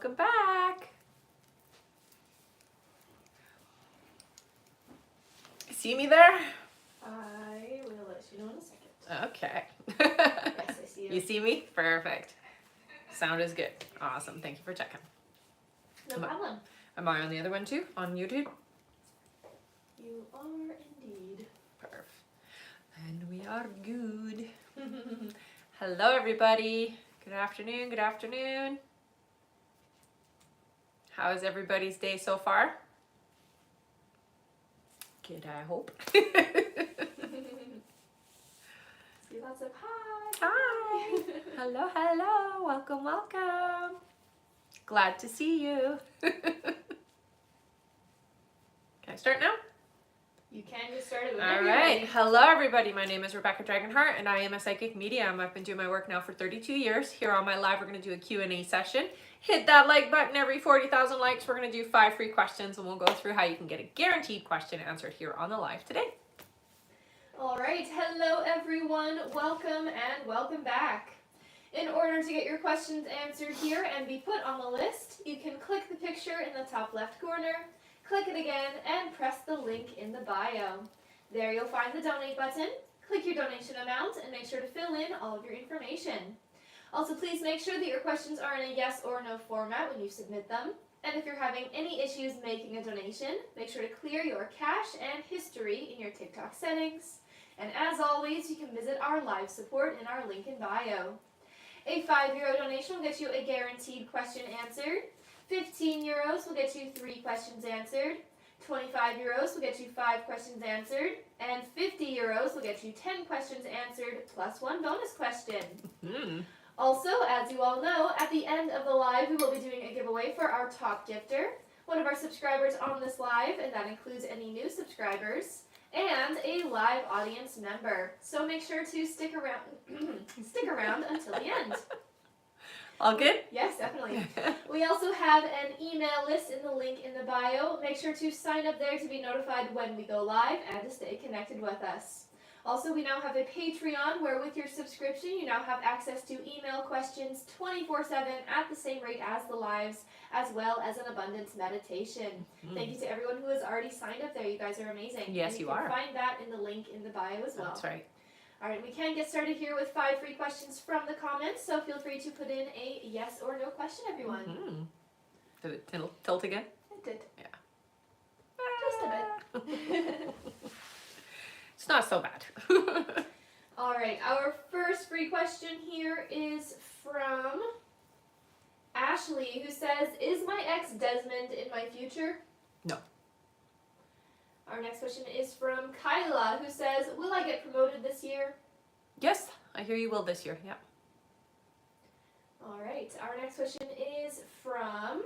Welcome back. See me there? I will let you know in a second. Okay. Yes, I see you. You see me? Perfect. Sound is good. Awesome. Thank you for checking. No problem. Am I on the other one too? On YouTube? You are indeed. Perfect. And we are good. Hello, everybody. Good afternoon. Good afternoon. How is everybody's day so far? Good, I hope. See lots of hi. Hi. Hello, hello. Welcome, welcome. Glad to see you. Can I start now? You can get started All whenever you're right. ready. Hello, everybody. My name is Rebecca Dragonheart, and I am a psychic medium. I've been doing my work now for 32 years. Here on my live, we're going to do a Q&A session. Hit that like button every 40,000 likes. We're going to do 5 free questions, and we'll go through how you can get a guaranteed question answered here on the live today. All right. Hello, everyone. Welcome and welcome back. In order to get your questions answered here and be put on the list, you can click the picture in the top left corner, click it again, and press the link in the bio. There you'll find the donate button. Click your donation amount and make sure to fill in all of your information. Also, please make sure that your questions are in a yes or no format when you submit them. And if you're having any issues making a donation, make sure to clear your cache and history in your TikTok settings. And as always, you can visit our live support in our link in bio. A €5 donation will get you a guaranteed question answered. 15 euros will get you 3 questions answered. 25 euros will get you 5 questions answered. And 50 euros will get you 10 questions answered plus 1 bonus question. Also, as you all know, at the end of the live, we will be doing a giveaway for our top gifter, one of our subscribers on this live, and that includes any new subscribers, and a live audience member. So make sure to stick around until the end. All good? Yes, definitely. We also have an email list in the link in the bio. Make sure to sign up there to be notified when we go live and to stay connected with us. Also, we now have a Patreon where with your subscription, you now have access to email questions 24/7 at the same rate as the lives, as well as an abundance meditation. Thank you to everyone who has already signed up there. You guys are amazing. Yes, and you can are. Find that in the link in the bio as well. That's right. All right, we can get started here with 5 free questions from the comments, so feel free to put in a yes or no question, everyone. Did it tilt again? It did. Yeah. Just a bit. It's not so bad. All right, our first free question here is from Ashley, who says, is my ex Desmond in my future? No. Our next question is from Kyla, who says, will I get promoted this year? Yes, I hear you will this year. Yeah. All right, our next question is from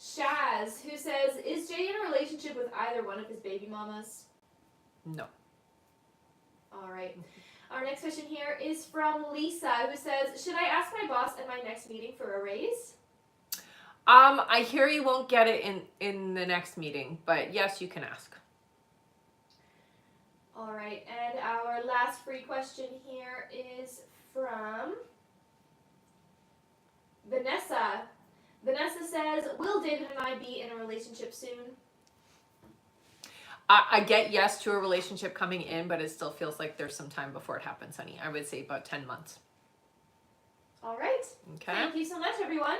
Shaz, who says, is Jay in a relationship with either one of his baby mamas? No. All right. Our next question here is from Lisa, who says, should I ask my boss at my next meeting for a raise? I hear you won't get it in the next meeting, but yes, you can ask. All right, and our last free question here is from Vanessa. Vanessa says, will David and I be in a relationship soon? I get yes to a relationship coming in, but it still feels like there's some time before it happens, honey. I would say about 10 months. All right. Okay. Thank you so much, everyone.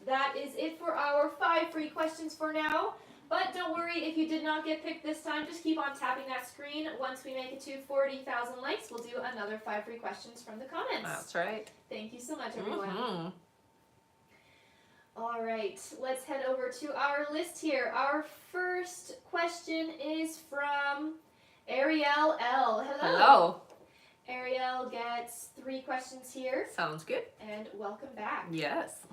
That is it for our 5 free questions for now. But don't worry if you did not get picked this time. Just keep on tapping that screen. Once we make it to 40,000 likes, we'll do another 5 free questions from the comments. That's right. Thank you so much, everyone. All right, let's head over to our list here. Our first question is from Ariel L. Hello. Hello. Ariel gets 3 questions here. Sounds good. And welcome back. Yes.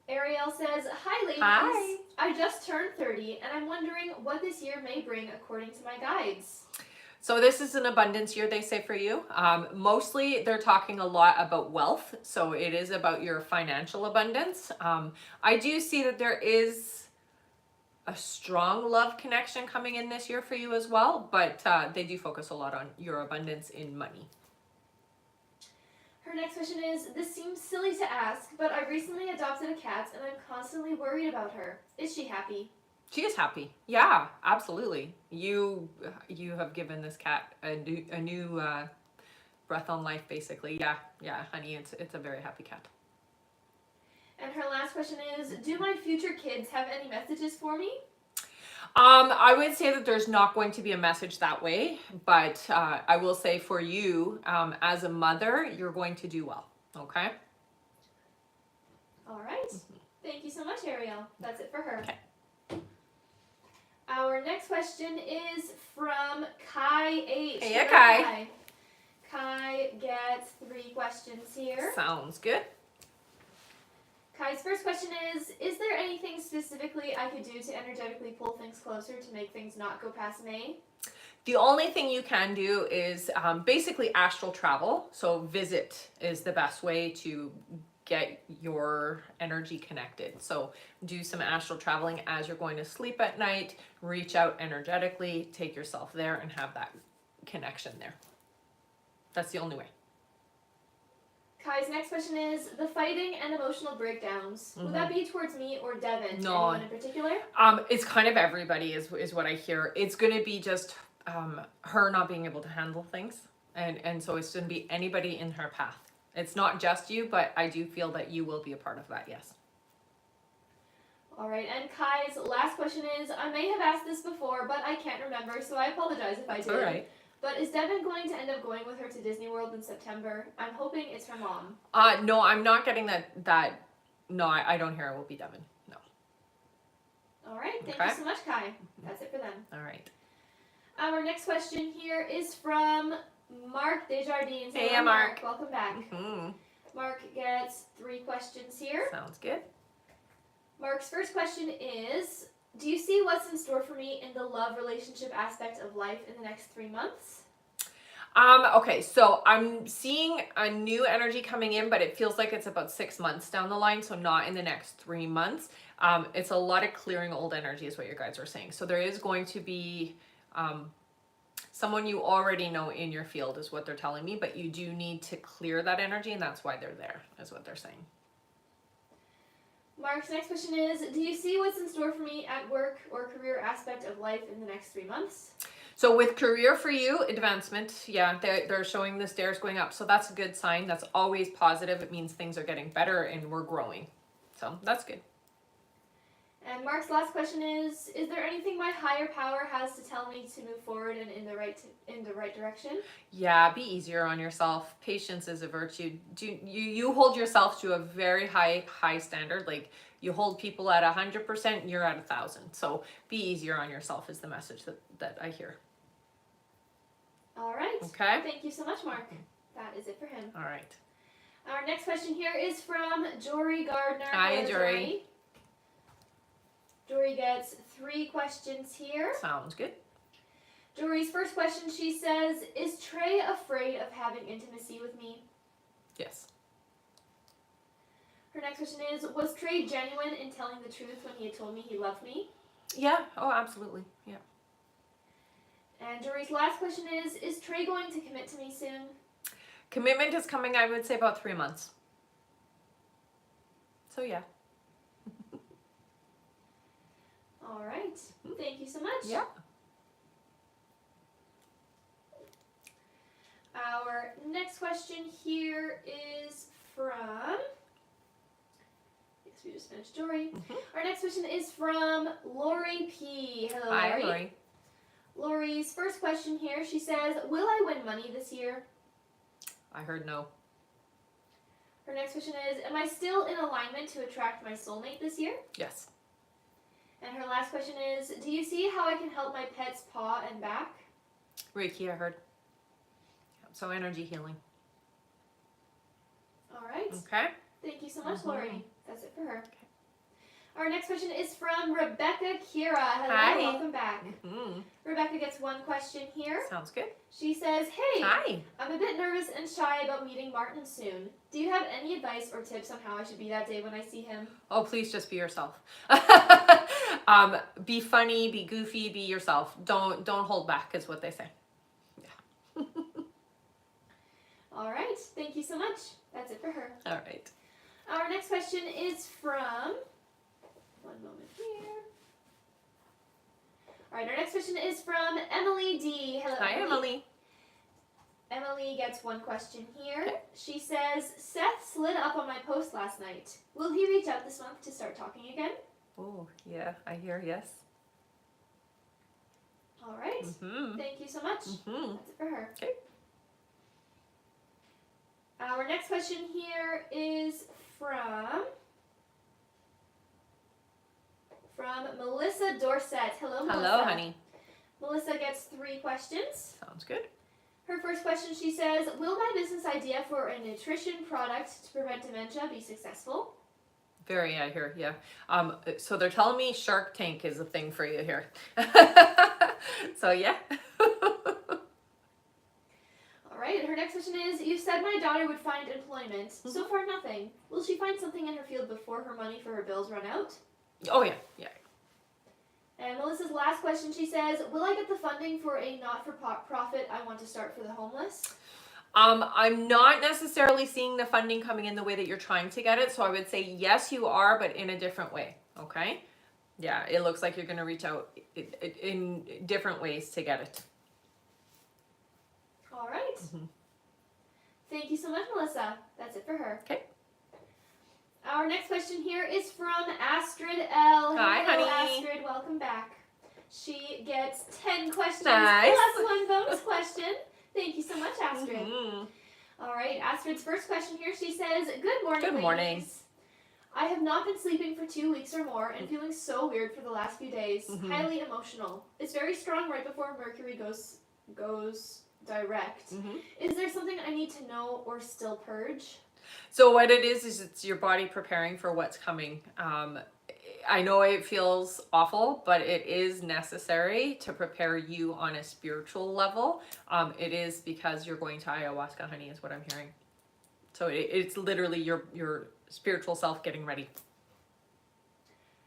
Ariel says, hi ladies. Hi. I just turned 30 and I'm wondering what this year may bring according to my guides. So this is an abundance year, they say, for you. Mostly they're talking a lot about wealth. So it is about your financial abundance. I do see that there is a strong love connection coming in this year for you as well. But they do focus a lot on your abundance in money. Her next question is, this seems silly to ask, but I recently adopted a cat and I'm constantly worried about her. Is she happy? She is happy. Yeah, absolutely. You have given this cat a new breath on life, basically. Yeah, honey, it's a very happy cat. And her last question is, do my future kids have any messages for me? I would say that there's not going to be a message that way, but I will say for you, as a mother, you're going to do well. Okay. All right. Thank you so much, Ariel. That's it for her. Okay. Our next question is from Kai H. Hey, Hello, Kai. Kai gets 3 questions here. Sounds good. Kai's first question is there anything specifically I could do to energetically pull things closer to make things not go past May? The only thing you can do is basically astral travel. So visit is the best way to get your energy connected. So do some astral traveling as you're going to sleep at night, reach out energetically, take yourself there and have that connection there. That's the only way. Kai's next question is the fighting and emotional breakdowns. Would that be towards me or Devin? No. Anyone in particular? It's kind of everybody is what I hear. It's going to be just her not being able to handle things. And so it's going to be anybody in her path. It's not just you, but I do feel that you will be a part of that, yes. All right, and Kai's last question is, I may have asked this before, but I can't remember, so I apologize if I did. All right. But is Devin going to end up going with her to Disney World in September? I'm hoping it's her mom. No, I'm not getting that. No, I don't hear it will be Devin. No. All right, thank Okay. you so much, Kai. That's it for them. All right. Our next question here is from Mark Desjardins. Hey, Hello, Mark. Welcome back. Mm-hmm. Mark gets 3 questions here. Sounds good. Mark's first question is, do you see what's in store for me in the love relationship aspect of life in the next 3 months? Okay, so I'm seeing a new energy coming in, but it feels like it's about 6 months down the line, so not in the next 3 months. It's a lot of clearing old energy is what your guides are saying. So there is going to be someone you already know in your field is what they're telling me, but you do need to clear that energy, and that's why they're there, is what they're saying. Mark's next question is, do you see what's in store for me at work or career aspect of life in the next 3 months? So with career for you, advancement, yeah, they're showing the stairs going up. So that's a good sign. That's always positive. It means things are getting better and we're growing. So that's good. And Mark's last question is there anything my higher power has to tell me to move forward and in the right direction? Yeah, be easier on yourself. Patience is a virtue. You hold yourself to a very high standard. Like you hold people at 100%, you're at 1,000. So be easier on yourself is the message that I hear. All right. Okay. Thank you so much, Mark. That is it for him. All right. Our next question here is from Jory Gardner. Hi, Hello, Jory. Jory gets 3 questions here. Sounds good. Jory's first question, she says, is Trey afraid of having intimacy with me? Yes. Her next question is, was Trey genuine in telling the truth when he had told me he loved me? Yeah. Oh, absolutely. Yeah. And Jory's last question is Trey going to commit to me soon? Commitment is coming, I would say, about 3 months. So yeah. All right. Thank you so much. Yeah. Our next question here is from, I guess we just finished Jory. Our next question is from Lori P. Hello, Hi, Lori. Lori. Lori's first question here, she says, will I win money this year? I heard no. Her next question is, am I still in alignment to attract my soulmate this year? Yes. And her last question is, do you see how I can help my pet's paw and back? Reiki, I heard. So energy healing. All right. Okay. Thank you so much, Lori. That's it for her. Okay. Our next question is from Rebecca Kira. Hello, Hi. welcome back. Mm-hmm. Rebecca gets 1 question here. Sounds good. She says, hey, Hi. I'm a bit nervous and shy about meeting Martin soon. Do you have any advice or tips on how I should be that day when I see him? Oh, please just be yourself. Be funny, be goofy, be yourself. Don't hold back is what they say. Yeah. All right. Thank you so much. That's it for her. All right. Our next question is from... One moment here. All right, our next question is from Emily D. Hello, Hi, Emily. Emily gets one question here. Okay. She says, Seth slid up on my post last night. Will he reach out this month to start talking again? Oh, yeah, I hear yes. All right. Mm-hmm. Thank you so much. Mm-hmm. That's it for her. Okay. Our next question here is from Melissa Dorset. Hello, Melissa. Hello, honey. Melissa gets 3 questions. Sounds good. Her first question, she says, will my business idea for a nutrition product to prevent dementia be successful? Very, I hear, yeah. So they're telling me Shark Tank is a thing for you here. So, yeah. All right, and her next question is, you said my daughter would find employment. Mm-hmm. So far, nothing. Will she find something in her field before her money for her bills run out? Oh, yeah, yeah. And Melissa's last question, she says, will I get the funding for a not-for-profit I want to start for the homeless? I'm not necessarily seeing the funding coming in the way that you're trying to get it. So I would say, yes, you are, but in a different way. Okay. Yeah. It looks like you're going to reach out in different ways to get it. All right. Mm-hmm. Thank you so much, Melissa. That's it for her. Okay. Our next question here is from Astrid L. Hi, Hello, honey. Astrid. Welcome back. She gets 10 questions Nice. plus one bonus question. Thank you so much, Astrid. Mm-hmm. All right, Astrid's first question here, she says, good morning, Good morning. ladies. I have not been sleeping for 2 weeks or more and feeling so weird for the last few days. Mm-hmm. Highly emotional. It's very strong right before Mercury goes direct. Mm-hmm. Is there something I need to know or still purge? So what it is it's your body preparing for what's coming. I know it feels awful, but it is necessary to prepare you on a spiritual level. It is because you're going to ayahuasca, honey, is what I'm hearing. So it's literally your spiritual self getting ready.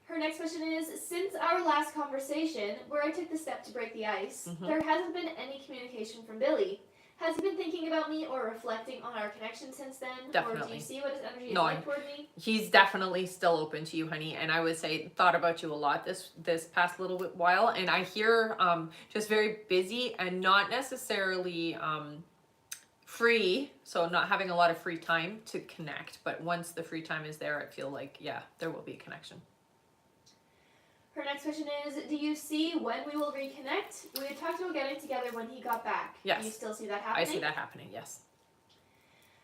Her next question is, since our last conversation, where I took the step to break the ice, Mm-hmm. there hasn't been any communication from Billy. Has he been thinking about me or reflecting on our connection since then? Or do Definitely. you see what his energy is No, like toward me? He's definitely still open to you, honey. And I would say thought about you a lot this past little bit while. And I hear just very busy and not necessarily free. So not having a lot of free time to connect. But once the free time is there, I feel like, yeah, there will be a connection. Her next question is, do you see when we will reconnect? We had talked about getting together when he got back. Yes. Do you still see that happening? I see that happening, yes.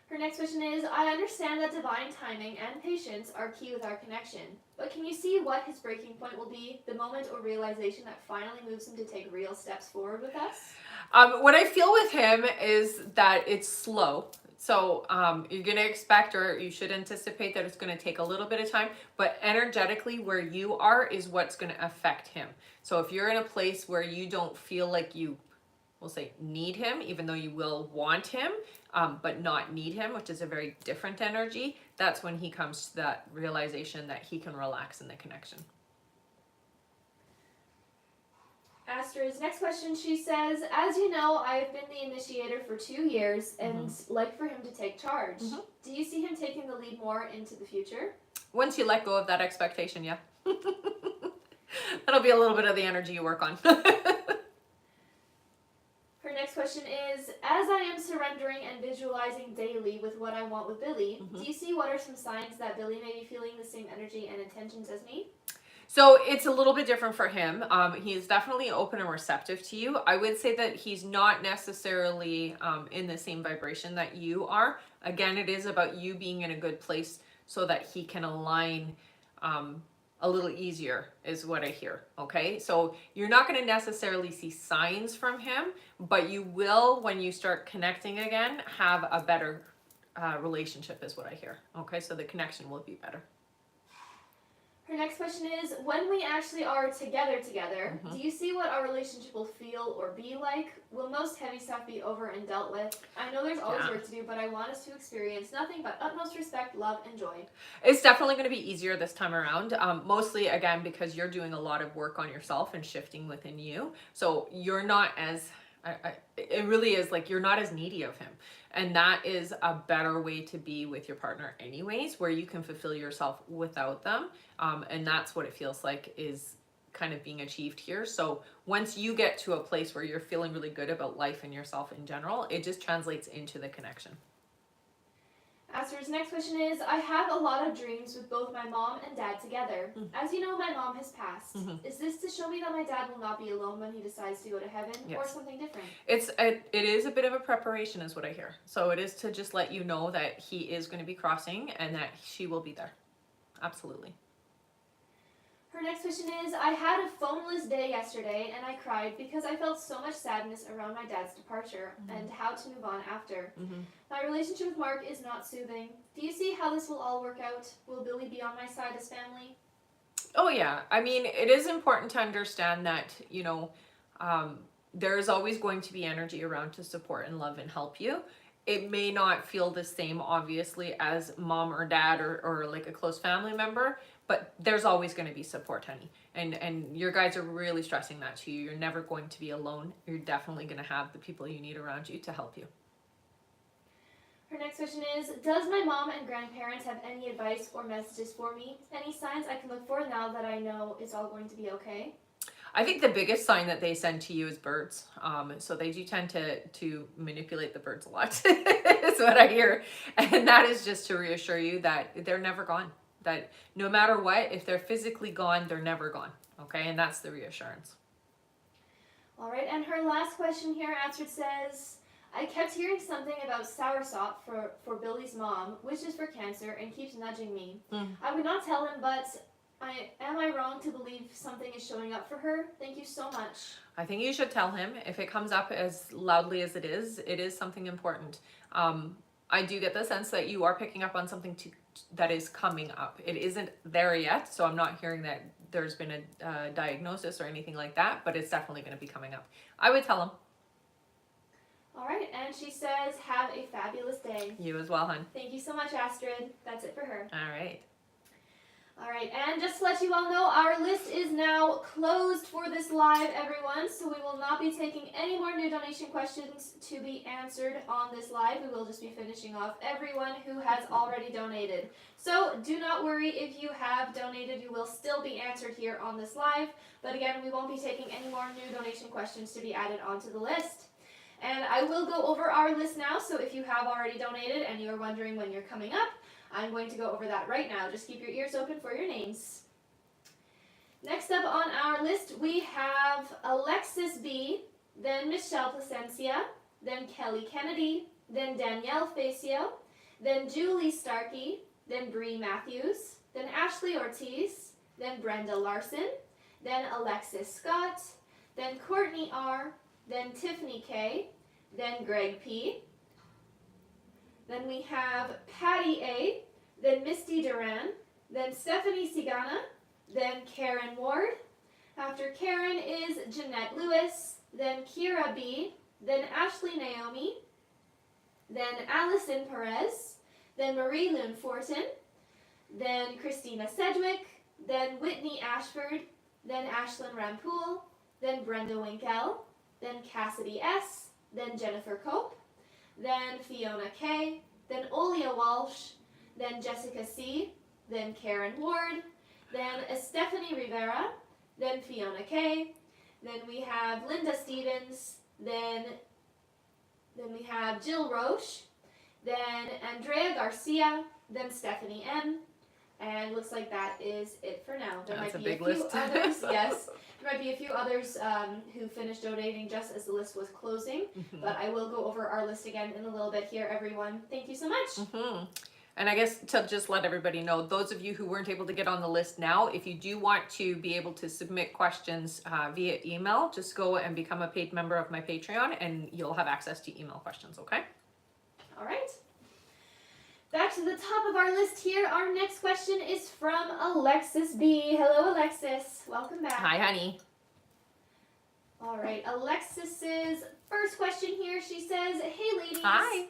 Her next question is, I understand that divine timing and patience are key with our connection, but can you see what his breaking point will be, the moment or realization that finally moves him to take real steps forward with us? What I feel with him is that it's slow. So you're going to expect, or you should anticipate, that it's going to take a little bit of time, but energetically where you are is what's going to affect him. So if you're in a place where you don't feel like you, we'll say, need him, even though you will want him, but not need him, which is a very different energy, that's when he comes to that realization that he can relax in the connection. Astrid's next question, she says, as you know, I've been the initiator for 2 years and like for him to take charge. Do you see him taking the lead more into the future? Once you let go of that expectation, yeah. That'll be a little bit of the energy you work on. Her next question is, as I am surrendering and visualizing daily with what I want with Billy, do you see what are some signs that Billy may be feeling the same energy and intentions as me? So it's a little bit different for him. He is definitely open and receptive to you. I would say that he's not necessarily in the same vibration that you are. Again, it is about you being in a good place so that he can align a little easier is what I hear. Okay, so you're not going to necessarily see signs from him, but you will, when you start connecting again, have a better relationship is what I hear. Okay, so the connection will be better. Her next question is, when we actually are together, do you see what our relationship will feel or be like? Will most heavy stuff be over and dealt with? I know there's always work to do, but I want us to experience nothing but utmost respect, love, and joy. It's definitely going to be easier this time around. Mostly, again, because you're doing a lot of work on yourself and shifting within you. So you're not as It really is like you're not as needy of him. And that is a better way to be with your partner anyways, where you can fulfill yourself without them. And that's what it feels like is kind of being achieved here. So once you get to a place where you're feeling really good about life and yourself in general, it just translates into the connection. Asper's next question is, I have a lot of dreams with both my mom and dad together. As you know, my mom has passed. Is this to show me that my dad will not be alone when he decides to go to heaven, or something different? It is a bit of a preparation is what I hear. So it is to just let you know that he is going to be crossing and that she will be there. Absolutely. Her next question is, I had a phoneless day yesterday and I cried because I felt so much sadness around my dad's departure and how to move on after. My relationship with Mark is not soothing. Do you see how this will all work out? Will Billy be on my side as family? Oh yeah. I mean, it is important to understand that, there is always going to be energy around to support and love and help you. It may not feel the same, obviously, as mom or dad or like a close family member, but there's always going to be support, honey. And your guys are really stressing that to you. You're never going to be alone. You're definitely going to have the people you need around you to help you. Her next question is, does my mom and grandparents have any advice or messages for me? Any signs I can look for now that I know it's all going to be okay? I think the biggest sign that they send to you is birds. So they do tend to manipulate the birds a lot. Is what I hear. And that is just to reassure you that they're never gone. That no matter what, if they're physically gone, they're never gone. Okay, and that's the reassurance. All right, and her last question here, Astrid says, I kept hearing something about soursop for Billy's mom, which is for cancer, and keeps nudging me. I would not tell him, but am I wrong to believe something is showing up for her? Thank you so much. I think you should tell him. If it comes up as loudly as it is something important. I do get the sense that you are picking up on something that is coming up. It isn't there yet, so I'm not hearing that there's been a diagnosis or anything like that, but it's definitely going to be coming up. I would tell him. All right, and she says, have a fabulous day. You as well, hon. Thank you so much, Astrid. That's it for her. All right. All right, and just to let you all know, our list is now closed for this live, everyone, so we will not be taking any more new donation questions to be answered on this live. We will just be finishing off everyone who has already donated. So do not worry if you have donated, you will still be answered here on this live, but again, we won't be taking any more new donation questions to be added onto the list. And I will go over our list now, so if you have already donated and you're wondering when you're coming up, I'm going to go over that right now. Just keep your ears open for your names. Next up on our list, we have Alexis B., then Michelle Placencia, then Kelly Kennedy, then Danielle Facio, then Julie Starkey, then Bree Matthews, then Ashley Ortiz, then Brenda Larson, then Alexis Scott, then Courtney R., then Tiffany K., then Greg P., then we have Patty A., then Misty Duran, then Stephanie Sigana, then Karen Ward. After Karen is Jeanette Lewis, then Kira B., then Ashley Naomi, then Allison Perez, then Marie Lune Fortin, then Christina Sedgwick, then Whitney Ashford, then Ashlyn Rampool, then Brenda Winkell, then Cassidy S., then Jennifer Cope, then Fiona K., then Olia Walsh, then Jessica C., then Karen Ward, then Stephanie Rivera, then Fiona K., then we have Linda Stevens, then we have Jill Roche, then Andrea Garcia, then Stephanie M., and looks like that is it for now. There might be a few others, yes. There might be a few others who finished donating just as the list was closing, but I will go over our list again in a little bit here, everyone. Thank you so much. And I guess to just let everybody know, those of you who weren't able to get on the list now, if you do want to be able to submit questions via email, just go and become a paid member of my Patreon and you'll have access to email questions, okay? All right. Back to the top of our list here. Our next question is from Alexis B. Hello, Alexis. Welcome back. Hi, honey. All right. Alexis's first question here. She says, hey, ladies. Hi.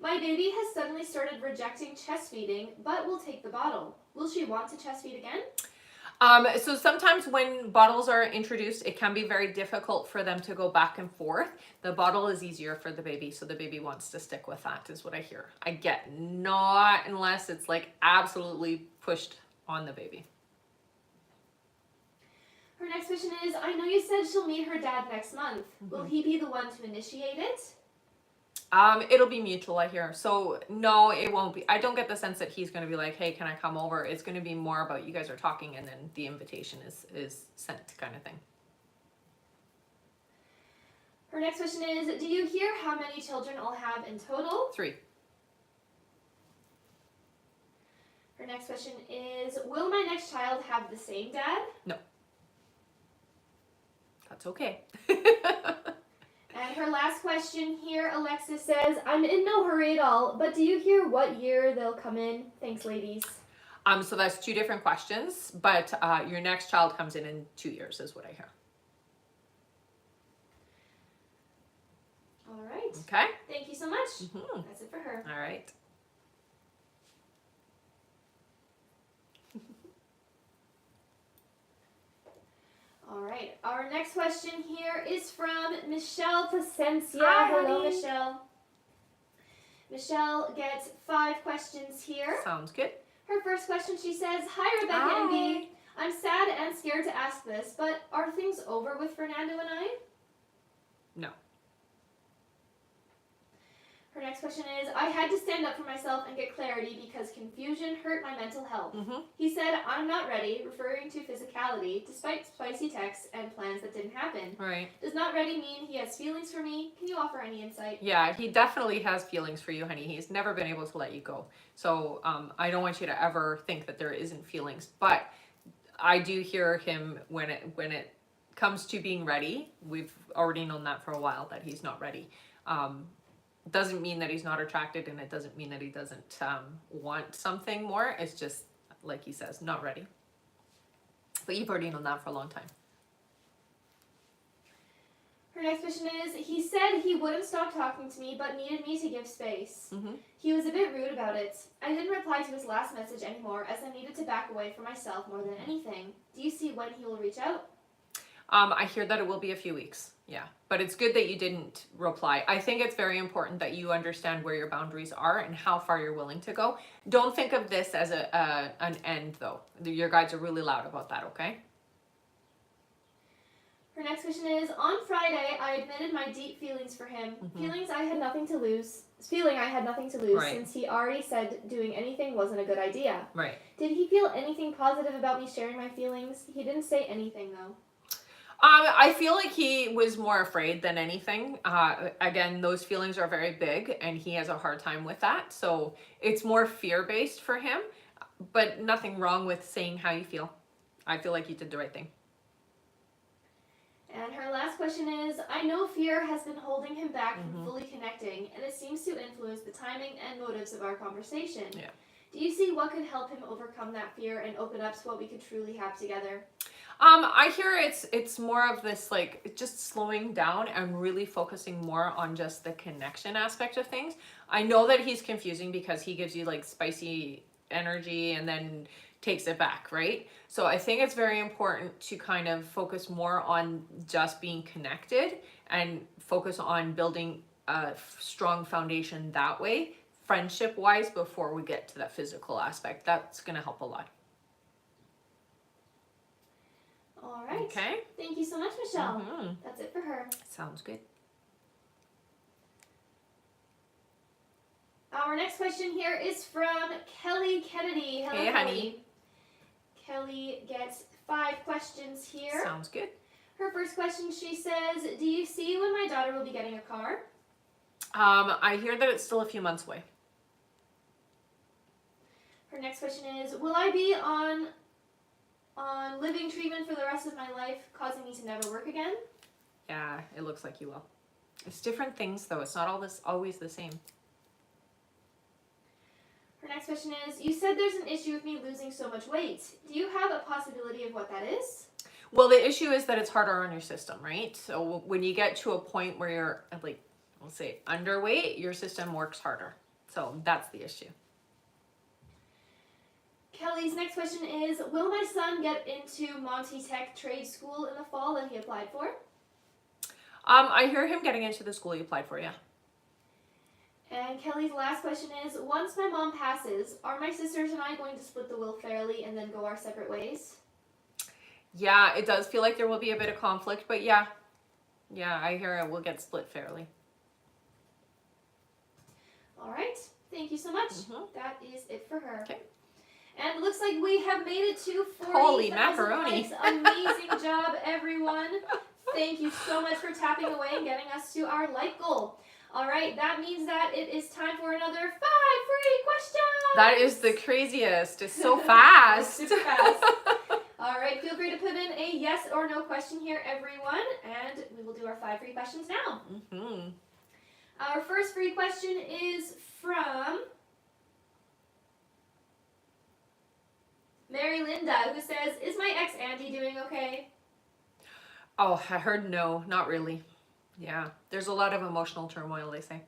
My baby has suddenly started rejecting chest feeding, but will take the bottle. Will she want to chest feed again? So sometimes when bottles are introduced, it can be very difficult for them to go back and forth. The bottle is easier for the baby, so the baby wants to stick with that, is what I hear. I get not unless it's like absolutely pushed on the baby. Her next question is, I know you said she'll meet her dad next month. Will he be the one to initiate it? It'll be mutual, I hear. So no, it won't be. I don't get the sense that he's going to be like, hey, can I come over? It's going to be more about you guys are talking and then the invitation is sent kind of thing. Her next question is, do you hear how many children I'll have in total? 3. Her next question is, will my next child have the same dad? No. That's okay. And her last question here, Alexis says, I'm in no hurry at all, but do you hear what year they'll come in? Thanks, ladies. So that's 2 different questions, but your next child comes in 2 years is what I hear. All right. Okay. Thank you so much. That's it for her. All right. All right. Our next question here is from Michelle Placencia. Hi, Hello, honey. Michelle. Michelle gets 5 questions here. Sounds good. Her first question, she says, Hi, Rebecca and B. I'm sad and scared to ask this, but are things over with Fernando and I? No. Her next question is, I had to stand up for myself and get clarity because confusion hurt my mental health. He said, I'm not ready, referring to physicality, despite spicy texts and plans that didn't happen. Right. Does not ready mean he has feelings for me? Can you offer any insight? Yeah, he definitely has feelings for you, honey. He's never been able to let you go. So I don't want you to ever think that there isn't feelings. But I do hear him when it comes to being ready. We've already known that for a while, that he's not ready. Doesn't mean that he's not attracted, and it doesn't mean that he doesn't want something more. It's just, like he says, not ready. But you've already known that for a long time. Her next question is, he said he wouldn't stop talking to me, but needed me to give space. He was a bit rude about it. I didn't reply to his last message anymore, as I needed to back away from myself more than anything. Do you see when he will reach out? I hear that it will be a few weeks. Yeah, but it's good that you didn't reply. I think it's very important that you understand where your boundaries are and how far you're willing to go. Don't think of this as an end, though. Your guides are really loud about that, okay? Her next question is, on Friday, I admitted my deep feelings for him. Feeling I had nothing to lose Right. since he already said doing anything wasn't a good idea. Right. Did he feel anything positive about me sharing my feelings? He didn't say anything, though. I feel like he was more afraid than anything. Again, those feelings are very big, and he has a hard time with that. So it's more fear-based for him, but nothing wrong with saying how you feel. I feel like you did the right thing. And her last question is, I know fear has been holding him back from fully connecting, and it seems to influence the timing and motives of our conversation. Yeah. Do you see what could help him overcome that fear and open up to what we could truly have together? I hear it's more of this, like, just slowing down and really focusing more on just the connection aspect of things. I know that he's confusing because he gives you like spicy energy and then takes it back, right? So I think it's very important to kind of focus more on just being connected and focus on building a strong foundation that way, friendship wise, before we get to that physical aspect. That's going to help a lot. All right. Okay. Thank you so much, Michelle. That's it for her. Sounds good. Our next question here is from Kelly Kennedy. Hello, Hey, Kelly. honey. Kelly gets 5 questions here. Sounds good. Her first question, she says, do you see when my daughter will be getting a car? I hear that it's still a few months away. Her next question is, will I be on living treatment for the rest of my life, causing me to never work again? Yeah, it looks like you will. It's different things, though. It's not always the same. Her next question is, you said there's an issue with me losing so much weight. Do you have a possibility of what that is? Well, the issue is that it's harder on your system, right? So when you get to a point where you're, like, we'll say underweight, your system works harder. So that's the issue. Kelly's next question is, will my son get into Monty Tech Trade School in the fall that he applied for? I hear him getting into the school he applied for, yeah. And Kelly's last question is, once my mom passes, are my sisters and I going to split the will fairly and then go our separate ways? Yeah, it does feel like there will be a bit of conflict, but yeah. Yeah, I hear it will get split fairly. All right. Thank you so much. Mhm. That is it for her. Okay. And it looks like we have made it to 40,000 Holy macaroni. likes. Amazing job, everyone. Thank you so much for tapping away and getting us to our like goal. All right, that means that it is time for another 5 free questions. That is the craziest. It's so fast. Super fast. All right, feel free to put in a yes or no question here, everyone, and we will do our 5 free questions now. Mm-hmm. Our first free question is from Mary Linda, who says, is my ex Andy doing okay? Oh, I heard no, not really. Yeah, there's a lot of emotional turmoil, they say.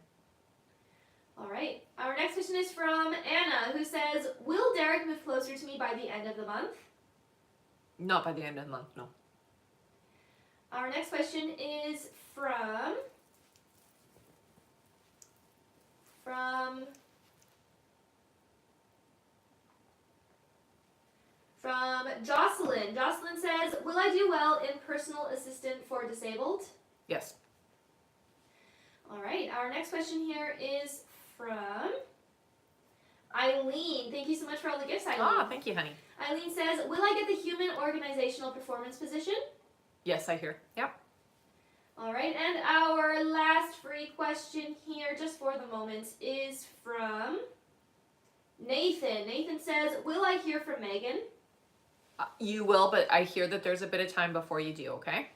All right. Our next question is from Anna, who says, will Derek move closer to me by the end of the month? Not by the end of the month, no. Our next question is from Jocelyn. Jocelyn says, will I do well in personal assistant for disabled? Yes. All right. Our next question here is from Eileen. Thank you so much for all the gifts, Eileen. Ah, thank you, honey. Eileen says, will I get the human organizational performance position? Yes, I hear. Yep. All right. And our last free question here, just for the moment, is from Nathan. Nathan says, will I hear from Megan? You will, but I hear that there's a bit of time before you do, okay?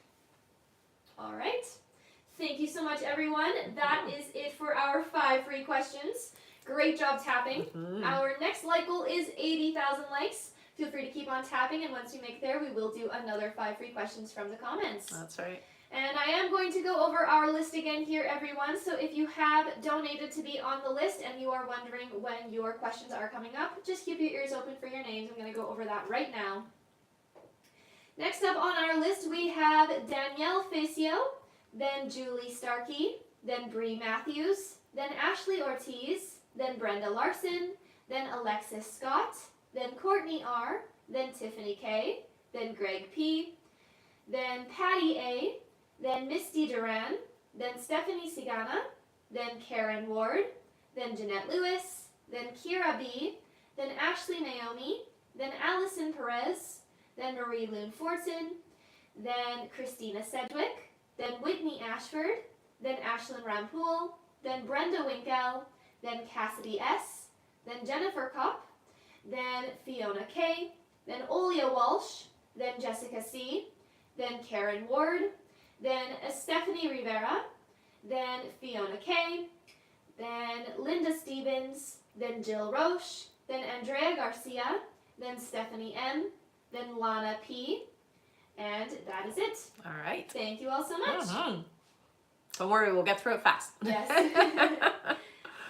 All right. Thank you so much, everyone. That is it for our 5 free questions. Great job tapping. Mm-hmm. Our next like goal is 80,000 likes. Feel free to keep on tapping, and once we make it there, we will do another 5 free questions from the comments. That's right. And I am going to go over our list again here, everyone. So if you have donated to be on the list and you are wondering when your questions are coming up, just keep your ears open for your names. I'm going to go over that right now. Next up on our list, we have Danielle Facio, then Julie Starkey, then Bree Matthews, then Ashley Ortiz, then Brenda Larson, then Alexis Scott, then Courtney R., then Tiffany K., then Greg P., then Patty A., then Misty Duran, then Stephanie Sigana, then Karen Ward, then Jeanette Lewis, then Kira B., then Ashley Naomi, then Allison Perez, then Marie Loon Fortin, then Christina Sedgwick, then Whitney Ashford, then Ashlyn Rampool, then Brenda Winkell, then Cassidy S., then Jennifer Kopp, then Fiona K., then Olia Walsh, then Jessica C., then Karen Ward, then Stephanie Rivera, then Fiona K., then Linda Stevens, then Jill Roche, then Andrea Garcia, then Stephanie M., then Lana P., and that is it. All right. Thank you all so much. Mm-hmm. Don't worry, we'll get through it fast. Yes.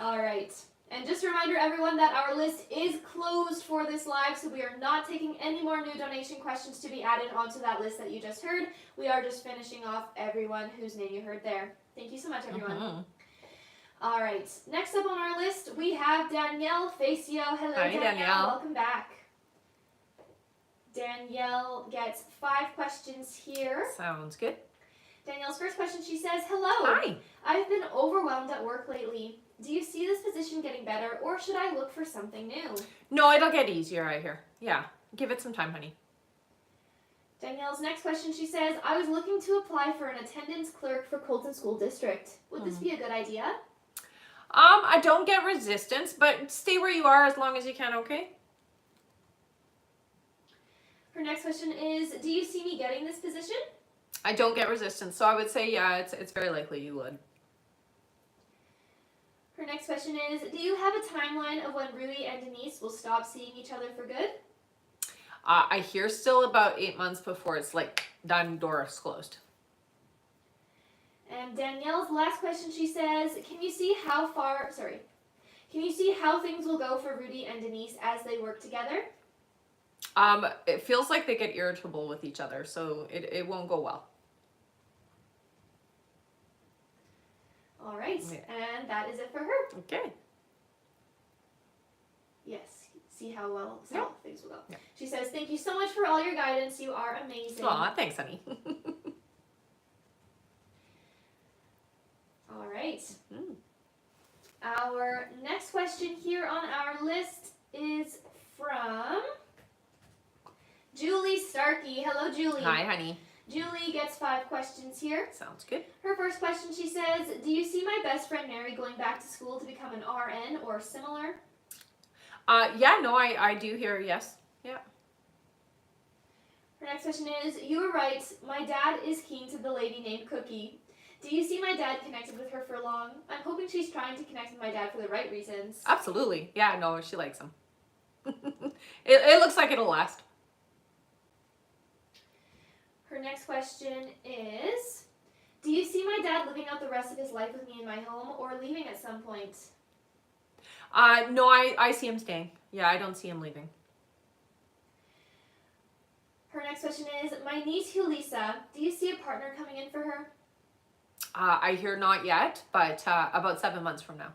All right. And just a reminder, everyone, that our list is closed for this live, so we are not taking any more new donation questions to be added onto that list that you just heard. We are just finishing off everyone whose name you heard there. Thank you so much, everyone. Mm-hmm. All right. Next up on our list, we have Danielle Facio. Hello, Hi, Danielle. Welcome back. Danielle gets 5 questions here. Sounds good. Danielle's first question, she says, hello. Hi. I've been overwhelmed at work lately. Do you see this position getting better, or should I look for something new? No, it'll get easier, I hear. Yeah. Give it some time, honey. Danielle's next question, she says, I was looking to apply for an attendance clerk for Colton School District. Would this be a good idea? I don't get resistance, but stay where you are as long as you can, okay? Her next question is, do you see me getting this position? I don't get resistance, so I would say, yeah, it's very likely you would. Her next question is, do you have a timeline of when Rudy and Denise will stop seeing each other for good? I hear still about 8 months before it's like done, doors closed. And Danielle's last question, she says, can you see how things will go for Rudy and Denise as they work together? It feels like they get irritable with each other, so it won't go well. All right, Yeah. and that is it for her. Okay. Yes, see how well Yeah. things will go. Yeah. She says, "Thank you so much for all your guidance. You are amazing." Aw, thanks, honey. All right. Mm. Our next question here on our list is from Julie Starkey. Hello, Julie. Hi, honey. Julie gets 5 questions here. Sounds good. Her first question, she says, "Do you see my best friend Mary going back to school to become an RN or similar?" Yeah, no, I do hear yes. Yeah. Her next question is, "You were right. My dad is keen to the lady named Cookie. Do you see my dad connected with her for long? I'm hoping she's trying to connect with my dad for the right reasons." Absolutely. Yeah, no, she likes him. It looks like it'll last. Her next question is, "Do you see my dad living out the rest of his life with me in my home or leaving at some point?" No, I see him staying. Yeah, I don't see him leaving. Her next question is, "My niece Hulisa, do you see a partner coming in for her?" I hear not yet, but about 7 months from now.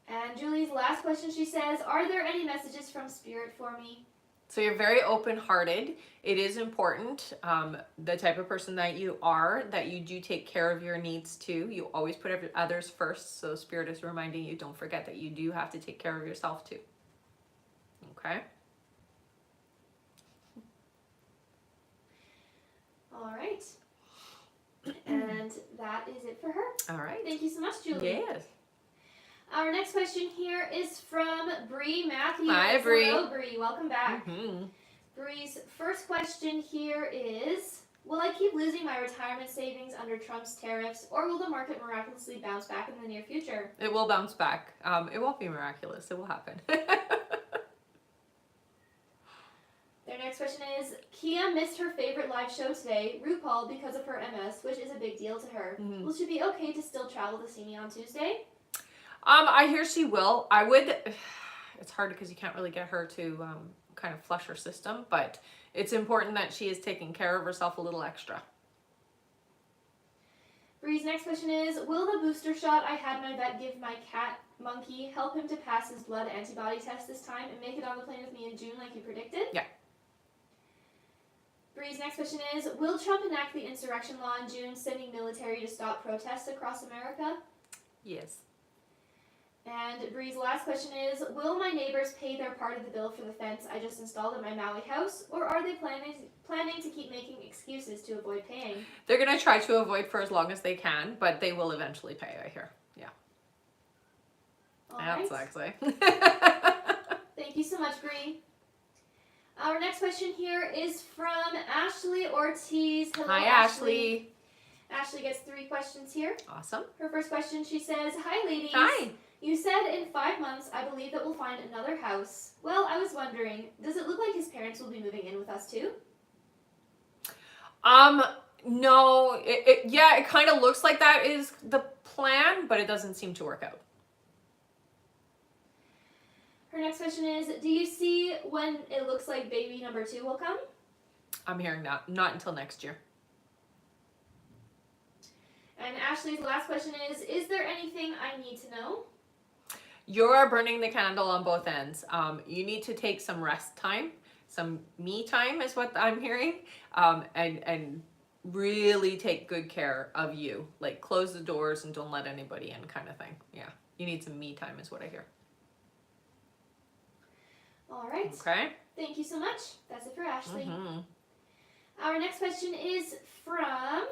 And Julie's last question, she says, "Are there any messages from Spirit for me?" So you're very open-hearted. It is important, the type of person that you are, that you do take care of your needs too. You always put others first. So Spirit is reminding you, don't forget that you do have to take care of yourself too. Okay? All right. And that is it for her. All right. Thank you so much, Julie. Yes. Our next question here is from Bree Matthews. Hi, Bree. Hello, Bree. Welcome back. Mm-hmm. Bree's first question here is, "Will I keep losing my retirement savings under Trump's tariffs, or will the market miraculously bounce back in the near future?" It will bounce back. It won't be miraculous. It will happen. Their next question is, "Kia missed her favorite live show today, RuPaul, because of her MS, which is a big deal to her. Mhm. Will she be okay to still travel to see me on Tuesday?" I hear she will. I would. It's hard because you can't really get her to kind of flush her system, but it's important that she is taking care of herself a little extra. Bree's next question is, "Will the booster shot I had my vet give my cat Monkey help him to pass his blood antibody test this time and make it on the plane with me in June like you predicted?" Yeah. Bree's next question is, "Will Trump enact the insurrection law in June, sending military to stop protests across America?" Yes. And Bree's last question is, "Will my neighbors pay their part of the bill for the fence I just installed at my Maui house, or are they planning to keep making excuses to avoid paying?" They're going to try to avoid for as long as they can, but they will eventually pay, I hear. Yeah. All right. Exactly. Thank you so much, Bree. Our next question here is from Ashley Ortiz. Hello, Hi, Ashley. Ashley gets 3 questions here. Awesome. Her first question, she says, "Hi, ladies. Hi. You said in 5 months, I believe that we'll find another house. Well, I was wondering, does it look like his parents will be moving in with us too?" No, it kind of looks like that is the plan, but it doesn't seem to work out. Her next question is, "Do you see when it looks like baby number 2 will come?" I'm hearing not until next year. And Ashley's last question is there anything I need to know?" You're burning the candle on both ends. You need to take some rest time, some me time is what I'm hearing, and really take good care of you. Like close the doors and don't let anybody in kind of thing. Yeah, you need some me time is what I hear. All right. Okay. Thank you so much. That's it for Ashley. Mm-hmm. Our next question is from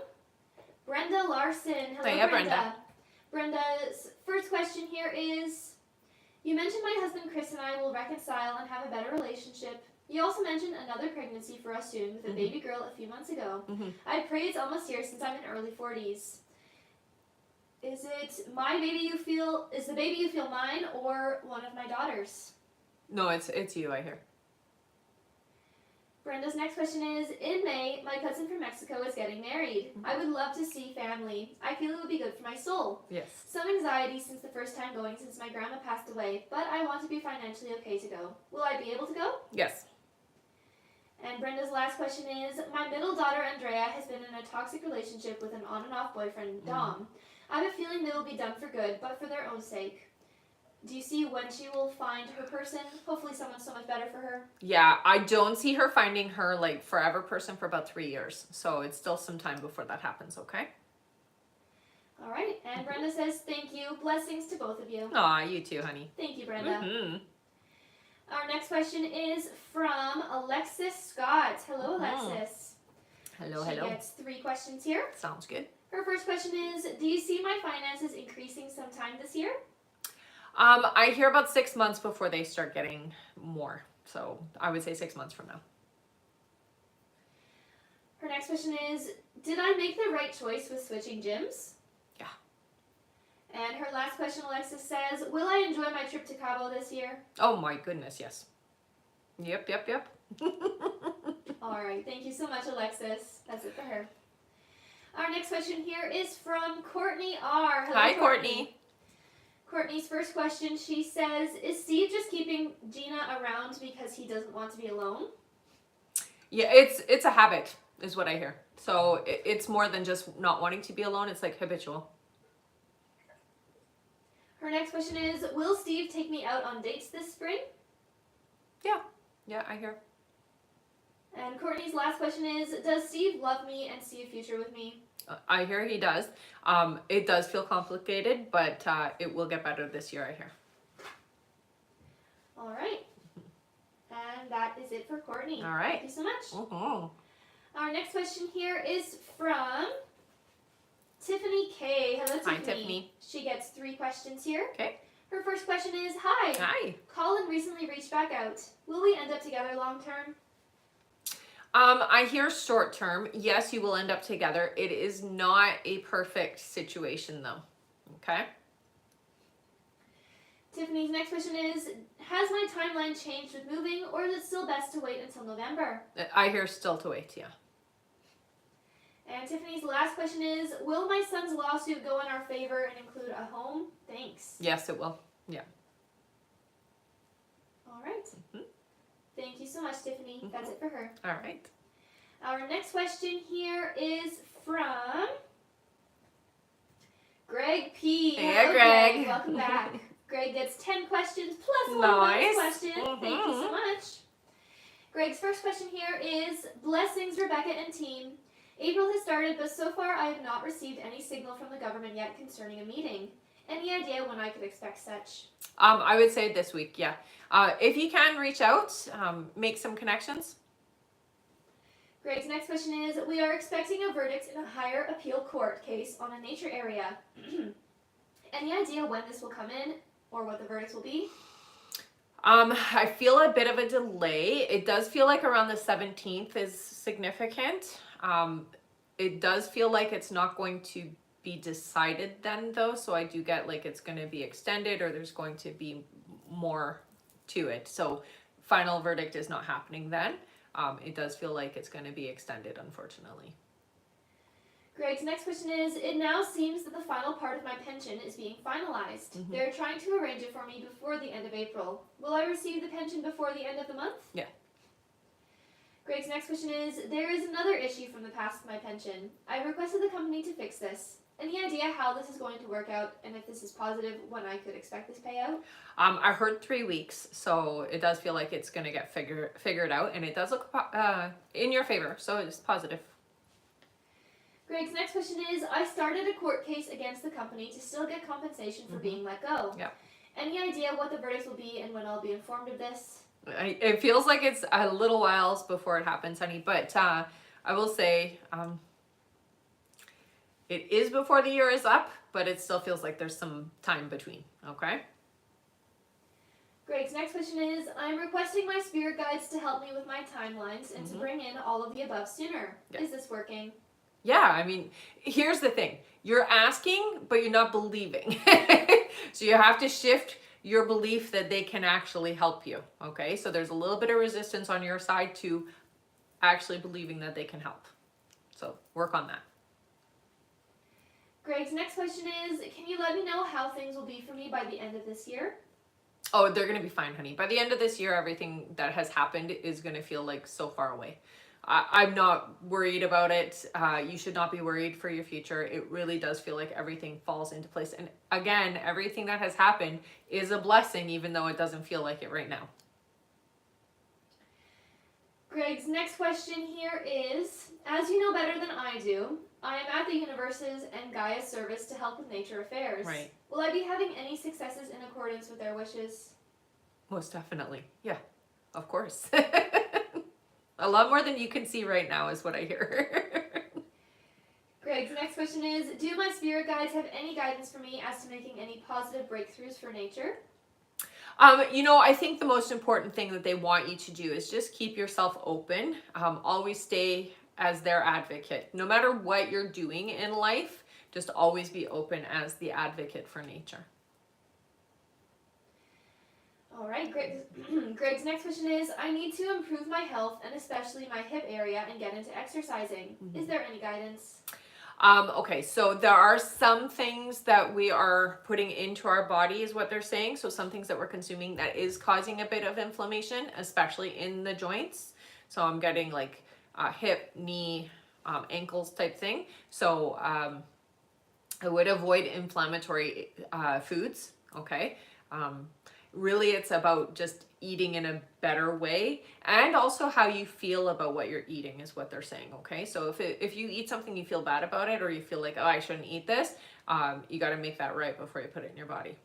Brenda Larson. Hello, Hiya, Brenda. Brenda's first question here is, "You mentioned my husband Chris and I will reconcile and have a better relationship. You also mentioned another pregnancy for us soon with a baby girl a few months ago. I pray it's almost here since I'm in early 40s. Is the baby you feel mine or one of my daughters?" No, it's you, I hear. Brenda's next question is, "In May, my cousin from Mexico is getting married. I would love to see family. I feel it would be good for my soul. Yes. Some anxiety since the first time going since my grandma passed away, but I want to be financially okay to go. Will I be able to go?" Yes. last question is, my middle daughter Andrea has been in a toxic relationship with an on and off boyfriend, Dom. I have a feeling they will be done for good, but for their own sake. Do you see when she will find her person? Hopefully someone so much better for her. Yeah, I don't see her finding her like forever person for about 3 years. So it's still some time before that happens, okay? All right, and Brenda says, thank you. Blessings to both of you. Aw, you too, honey. Thank you, Brenda. Mm-hmm. Our next question is from Alexis Scott. Hello, Alexis. Hello, She hello. gets 3 questions here. Sounds good. Her first question is, do you see my finances increasing sometime this year? I hear about 6 months before they start getting more. So I would say 6 months from now. Her next question is, did I make the right choice with switching gyms? Yeah. And her last question, Alexis says, will I enjoy my trip to Cabo this year? Oh my goodness, yes. Yep. All right, thank you so much, Alexis. That's it for her. Our next question here is from Courtney R. Hello, Hi, Courtney. Courtney's first question, she says, is Steve just keeping Gina around because he doesn't want to be alone? Yeah, it's a habit, is what I hear. So it's more than just not wanting to be alone. It's like habitual. Her next question is, will Steve take me out on dates this spring? Yeah, I hear. And Courtney's last question is, does Steve love me and see a future with me? I hear he does. It does feel complicated, but it will get better this year, I hear. All right. And that is it for Courtney. All right. Thank you so much. Mm-hmm. Our next question here is from Tiffany K. Hello, Tiffany. Hi, Tiffany. She gets 3 questions here. Okay. Her first question is, hi. Hi. Colin recently reached back out. Will we end up together long term? I hear short term. Yes, you will end up together. It is not a perfect situation though. Okay. Tiffany's next question is, has my timeline changed with moving, or is it still best to wait until November? I hear still to wait, yeah. And Tiffany's last question is, will my son's lawsuit go in our favor and include a home? Thanks. Yes, it will. Yeah. All right. Mm-hmm. Thank you so much, Tiffany. Mm-hmm. That's it for her. All right. Our next question here is from Greg P. Hey, Hello, Greg. Welcome back. Greg gets 10 questions plus one Nice. bonus question. Thank you so much. Greg's first question here is, blessings, Rebecca and team. April has started, but so far I have not received any signal from the government yet concerning a meeting. Any idea when I could expect such? I would say this week, yeah. If you can reach out, make some connections. Greg's next question is, we are expecting a verdict in a higher appeal court case on a nature area. Any idea when this will come in or what the verdict will be? I feel a bit of a delay. It does feel like around the 17th is significant. It does feel like it's not going to be decided then though, so I do get like it's going to be extended or there's going to be more to it. So final verdict is not happening then. It does feel like it's going to be extended, unfortunately. Greg's next question is, it now seems that the final part of my pension is being finalized. Mm-hmm. They're trying to arrange it for me before the end of April. Will I receive the pension before the end of the month? Yeah. Greg's next question is, there is another issue from the past with my pension. I requested the company to fix this. Any idea how this is going to work out, and if this is positive, when I could expect this payout? I heard 3 weeks, so it does feel like it's going to get figured out, and it does look in your favor, so it's positive. Greg's next question is, I started a court case against the company to still get compensation for being let go. Yeah. Any idea what the verdicts will be and when I'll be informed of this? It feels like it's a little whiles before it happens, honey, but I will say it is before the year is up, but it still feels like there's some time between, okay? Greg's next question is, I'm requesting my spirit guides to help me with my timelines and to bring in all of the above sooner. Yeah. Is this working? Yeah, I mean, here's the thing. You're asking, but you're not believing. So you have to shift your belief that they can actually help you, okay? So there's a little bit of resistance on your side to actually believing that they can help. So work on that. Greg's next question is, can you let me know how things will be for me by the end of this year? Oh, they're going to be fine, honey. By the end of this year, everything that has happened is going to feel like so far away. I'm not worried about it. You should not be worried for your future. It really does feel like everything falls into place. And again, everything that has happened is a blessing, even though it doesn't feel like it right now. Greg's next question here is, as you know better than I do, I am at the universe's and Gaia's service to help with nature affairs. Right. Will I be having any successes in accordance with their wishes? Most definitely. Yeah, of course. A lot more than you can see right now is what I hear. Greg's next question is, do my spirit guides have any guidance for me as to making any positive breakthroughs for nature? I think the most important thing that they want you to do is just keep yourself open. Always stay as their advocate. No matter what you're doing in life, just always be open as the advocate for nature. All right, Greg's next question is, I need to improve my health and especially my hip area and get into exercising. Is there any guidance? Okay, so there are some things that we are putting into our body is what they're saying. So some things that we're consuming that is causing a bit of inflammation, especially in the joints. So I'm getting like hip, knee, ankles type thing. So I would avoid inflammatory foods, okay? Really, it's about just eating in a better way, and also how you feel about what you're eating is what they're saying, okay? So if you eat something you feel bad about it, or you feel like, oh, I shouldn't eat this, you got to make that right before you put it in your body.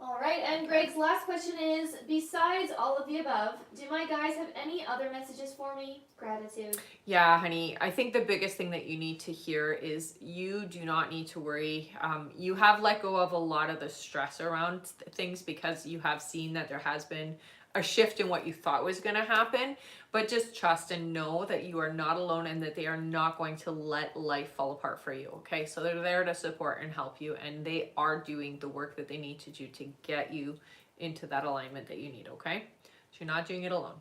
All right, and Greg's last question is, besides all of the above, do my guys have any other messages for me? Gratitude. Yeah, honey, I think the biggest thing that you need to hear is you do not need to worry. You have let go of a lot of the stress around things because you have seen that there has been a shift in what you thought was going to happen, but just trust and know that you are not alone and that they are not going to let life fall apart for you, okay? So they're there to support and help you, and they are doing the work that they need to do to get you into that alignment that you need, okay? So you're not doing it alone.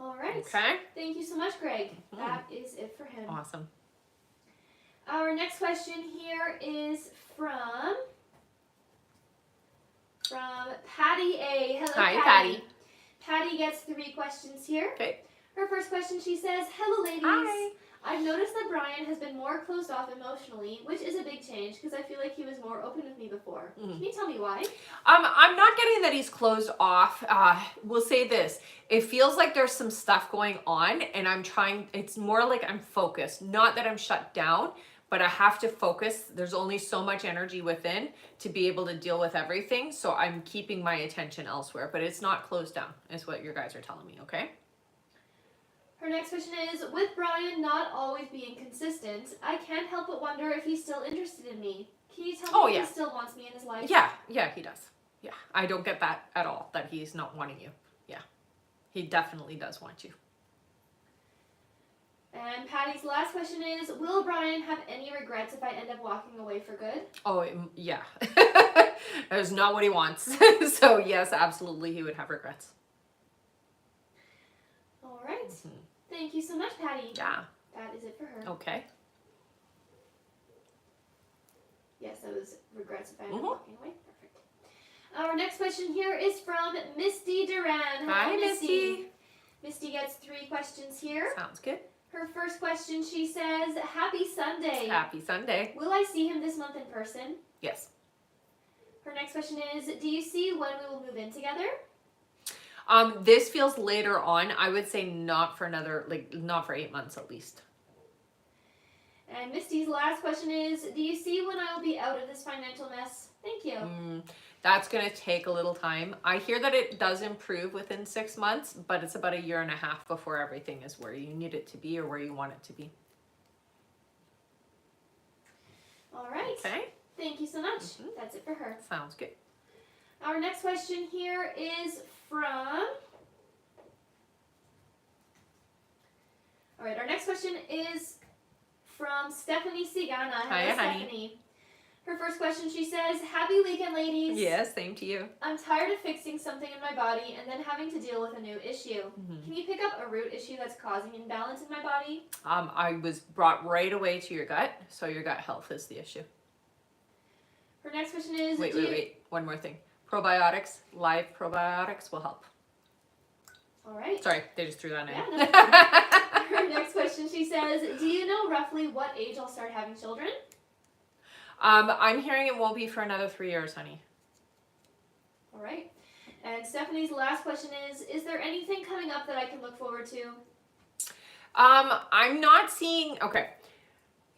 All right. Okay. Thank you so much, Greg. That is it for him. Awesome. Our next question here is from Patty A. Hello, Hi, Patty. Patty gets 3 questions here. Okay. Her first question, she says, hello, ladies. Hi. I've noticed that Brian has been more closed off emotionally, which is a big change because I feel like he was more open with me before. Can you tell me why? I'm not getting that he's closed off. We'll say this. It feels like there's some stuff going on, and it's more like I'm focused. Not that I'm shut down, but I have to focus. There's only so much energy within to be able to deal with everything. So I'm keeping my attention elsewhere, but it's not closed down, is what your guys are telling me, okay? Her next question is, with Brian not always being consistent, I can't help but wonder if he's still interested in me. Can you tell me if he still wants me in his life? Yeah, he does. Yeah, I don't get that at all, that he's not wanting you. Yeah, he definitely does want you. And Patty's last question is, will Brian have any regrets if I end up walking away for good? Oh, yeah. That is not what he wants. So yes, absolutely, he would have regrets. All right. Thank you so much, Patty. Yeah. That is it for her. Okay. Yes, that was regrets if I end up walking away. Perfect. Our next question here is from Misty Duran. Hi, Misty. Misty gets 3 questions here. Sounds good. Her first question, she says, Happy Sunday. Happy Sunday. Will I see him this month in person? Yes. Her next question is, do you see when we will move in together? This feels later on. I would say not for 8 months at least. And Misty's last question is, do you see when I will be out of this financial mess? Thank you. That's going to take a little time. I hear that it does improve within 6 months, but it's about 1.5 years before everything is where you need it to be or where you want it to be. All right. Okay. Thank you so much. That's it for her. Sounds good. Our next question here is from... All right, our next question is from Stephanie Sigana. Hi, Stephanie. honey. Her first question, she says, Happy weekend, ladies. Yes, same to you. I'm tired of fixing something in my body and then having to deal with a new issue. Can you pick up a root issue that's causing imbalance in my body? I was brought right away to your gut, so your gut health is the issue. Her next question is... Wait. One more thing. Probiotics, live probiotics will help. All right. Sorry, they just threw that in. Yeah, no. Her next question, she says, do you know roughly what age I'll start having children? I'm hearing it won't be for another 3 years, honey. All right. And Stephanie's last question is there anything coming up that I can look forward to? I'm not seeing, okay.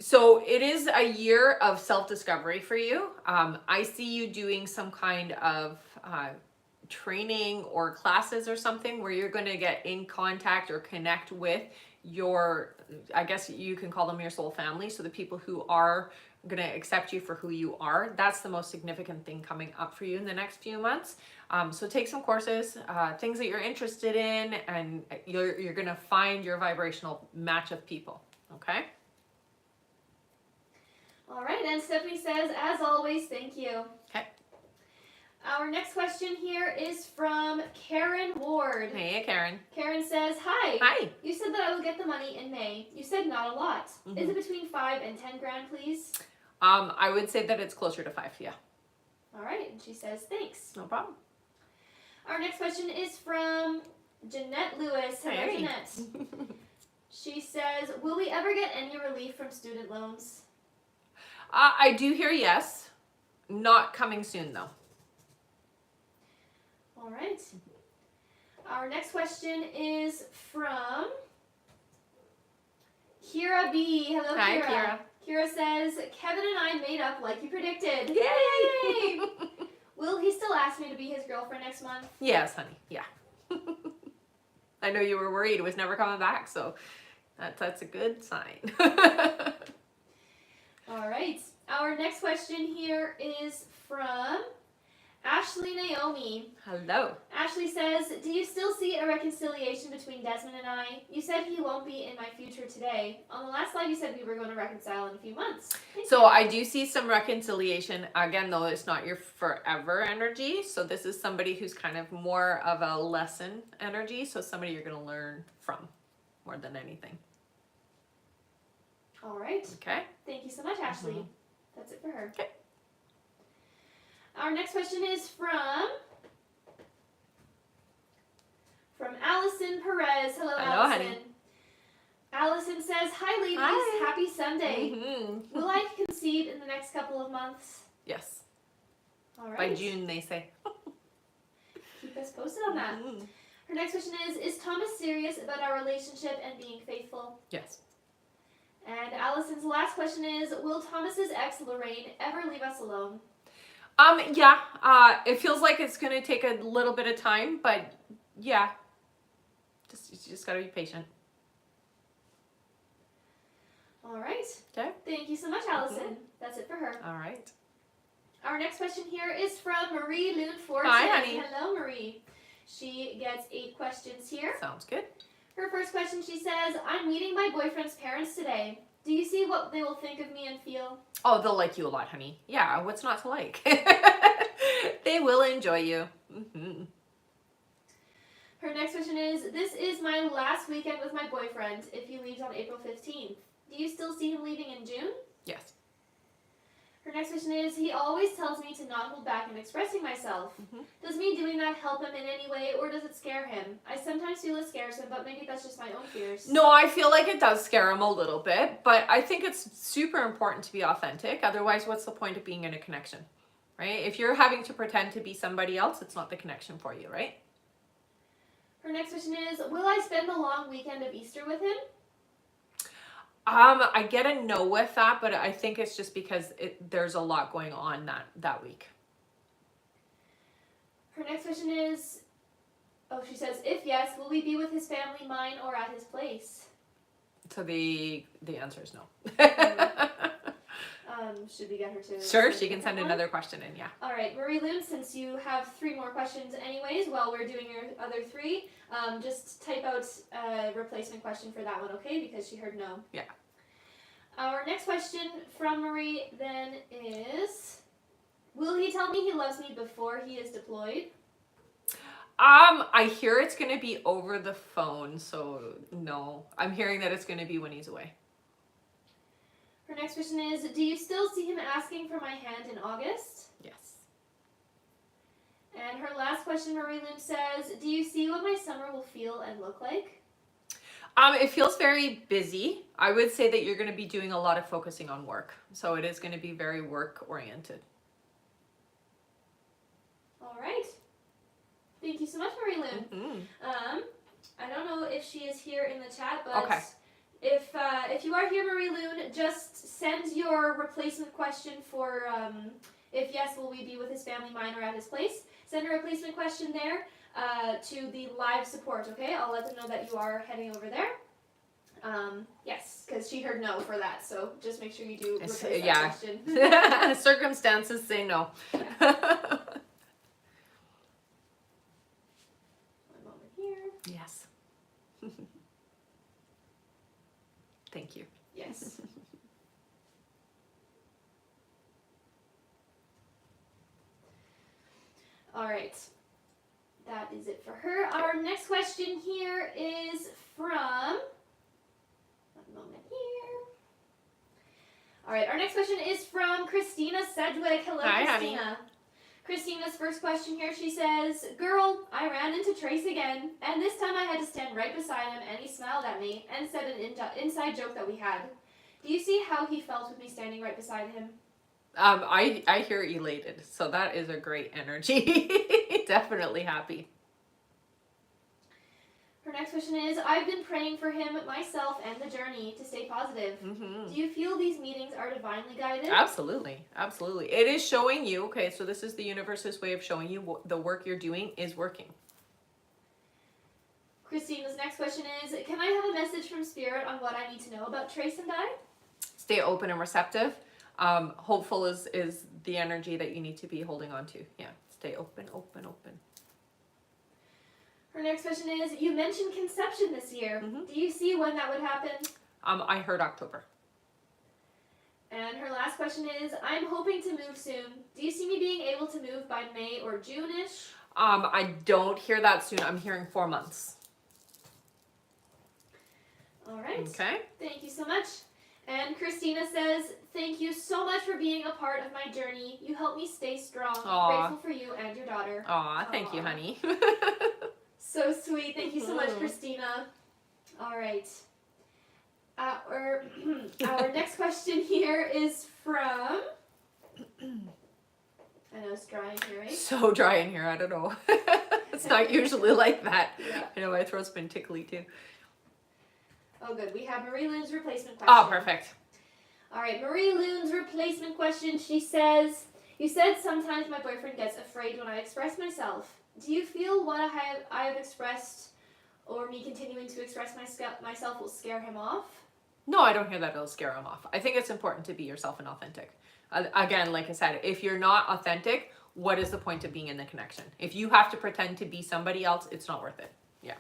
So it is a year of self-discovery for you. I see you doing some kind of training or classes or something where you're going to get in contact or connect with your, I guess you can call them your soul family. So the people who are going to accept you for who you are. That's the most significant thing coming up for you in the next few months. So take some courses, things that you're interested in, and you're going to find your vibrational match of people. Okay. All right, and Stephanie says, as always, thank you. Okay. Our next question here is from Karen Ward. Hey, Karen. Karen says, hi. Hi. You said that I will get the money in May. You said not a lot. Mm-hmm. Is it between 5 and 10 grand, please? I would say that it's closer to 5, yeah. All right, and she says, thanks. No problem. Our next question is from Jeanette Lewis. Hello, Hey. Jeanette. She says, will we ever get any relief from student loans? I do hear yes. Not coming soon, though. All right. Our next question is from Kira B. Hello, Hi, Kira. Kira. Kira says, Kevin and I made up like you predicted. Yay! Will he still ask me to be his girlfriend next month? Yes, honey. Yeah. I know you were worried it was never coming back, so that's a good sign. All right. Our next question here is from Ashley Naomi. Hello. Ashley says, do you still see a reconciliation between Desmond and I? You said he won't be in my future today. On the last live, you said we were going to reconcile in a few months. So I do see some reconciliation. Again, though, it's not your forever energy. So this is somebody who's kind of more of a lesson energy. So somebody you're going to learn from more than anything. All right. Okay. Thank you so much, Ashley. Mhm. That's it for her. Okay. Our next question is from Allison Perez. Hello, Hello, Allison. honey. Allison says, hi, ladies. Hi. Happy Sunday. Mm-hmm. Will I conceive in the next couple of months? Yes. All right. By June, they say. Keep us posted on that. Mhm. Her next question is Thomas serious about our relationship and being faithful? Yes. And Allison's last question is, will Thomas's ex, Lorraine, ever leave us alone? Yeah. It feels like it's gonna take a little bit of time, but yeah. You just gotta be patient. All right. Okay. Thank you so much, Allison. That's it for her. All right. Our next question here is from Marie Loon Fortune. Hi, honey. Hello, Marie. She gets 8 questions here. Sounds good. Her first question, she says, I'm meeting my boyfriend's parents today. Do you see what they will think of me and feel? Oh, they'll like you a lot, honey. Yeah, what's not to like? They will enjoy you. Mm-hmm. Her next question is, this is my last weekend with my boyfriend if he leaves on April 15th. Do you still see him leaving in June? Yes. Her next question is, he always tells me to not hold back in expressing myself. Mhm. Does me doing that help him in any way, or does it scare him? I sometimes feel it scares him, but maybe that's just my own fears. No, I feel like it does scare him a little bit, but I think it's super important to be authentic. Otherwise, what's the point of being in a connection, right? If you're having to pretend to be somebody else, it's not the connection for you, right? Her next question is, will I spend the long weekend of Easter with him? I get a no with that, but I think it's just because there's a lot going on that week. Her next question is, she says, if yes, will we be with his family, mine, or at his place? So the answer is no. Should we get her to... Sure, she can send another question in, yeah. All right, Marie Loon, since you have 3 more questions anyways, while we're doing your other 3, just type out a replacement question for that one, okay? Because she heard no. Yeah. Our next question from Marie then is, will he tell me he loves me before he is deployed? I hear it's going to be over the phone, so no. I'm hearing that it's going to be when he's away. Her next question is, do you still see him asking for my hand in August? Yes. And her last question, Marie Lynn says, do you see what my summer will feel and look like? It feels very busy. I would say that you're going to be doing a lot of focusing on work. So it is going to be very work oriented. All right. Thank you so much, Marie Lynn. Mm-hmm. I don't know if she is here in the chat, but Okay. if you are here, Marie Lynn, just send your replacement question for if yes, will we be with his family, mine, or at his place? Send a replacement question there to the live support, okay? I'll let them know that you are heading over there. Yes, because she heard no for that, so just make sure you do replace that question. Circumstances say no. Yeah. One moment here. Yes. Thank you. Yes. All right. That is it for her. Our next question here is from, one moment here. All right, our next question is from Christina Sedgwick. Hello, Hi, Christina. honey. Christina's first question here, she says, girl, I ran into Trace again, and this time I had to stand right beside him, and he smiled at me and said an inside joke that we had. Do you see how he felt with me standing right beside him? I hear elated, so that is a great energy. Definitely happy. Her next question is, I've been praying for him, myself, and the journey to stay positive. Mm-hmm. Do you feel these meetings are divinely guided? Absolutely. Absolutely. It is showing you, okay, so this is the universe's way of showing you the work you're doing is working. Christina's next question is, can I have a message from Spirit on what I need to know about Trace and I? Stay open and receptive. Hopeful is the energy that you need to be holding on to. Yeah. Stay open, open, open. Her next question is, you mentioned conception this year. Mm-hmm. Do you see when that would happen? I heard October. And her last question is, I'm hoping to move soon. Do you see me being able to move by May or June-ish? I don't hear that soon. I'm hearing 4 months. All right. Okay. Thank you so much. And Christina says, thank you so much for being a part of my journey. You helped me stay strong. Aww. Grateful for you and your daughter. Aw, thank you, Aw. honey. So sweet. Thank you so much, Christina. All right. Our next question here is from... I know it's dry in here, right? So dry in here. I don't know. It's not usually like that. Yeah. I know my throat's been tickly too. Oh, good. We have Marie Lynn's replacement question. Oh, perfect. All right, Marie Lynn's replacement question. She says, you said sometimes my boyfriend gets afraid when I express myself. Do you feel what I have expressed or me continuing to express myself will scare him off? No, I don't hear that it'll scare him off. I think it's important to be yourself and authentic. Again, like I said, if you're not authentic, what is the point of being in the connection? If you have to pretend to be somebody else, it's not worth it. Yeah.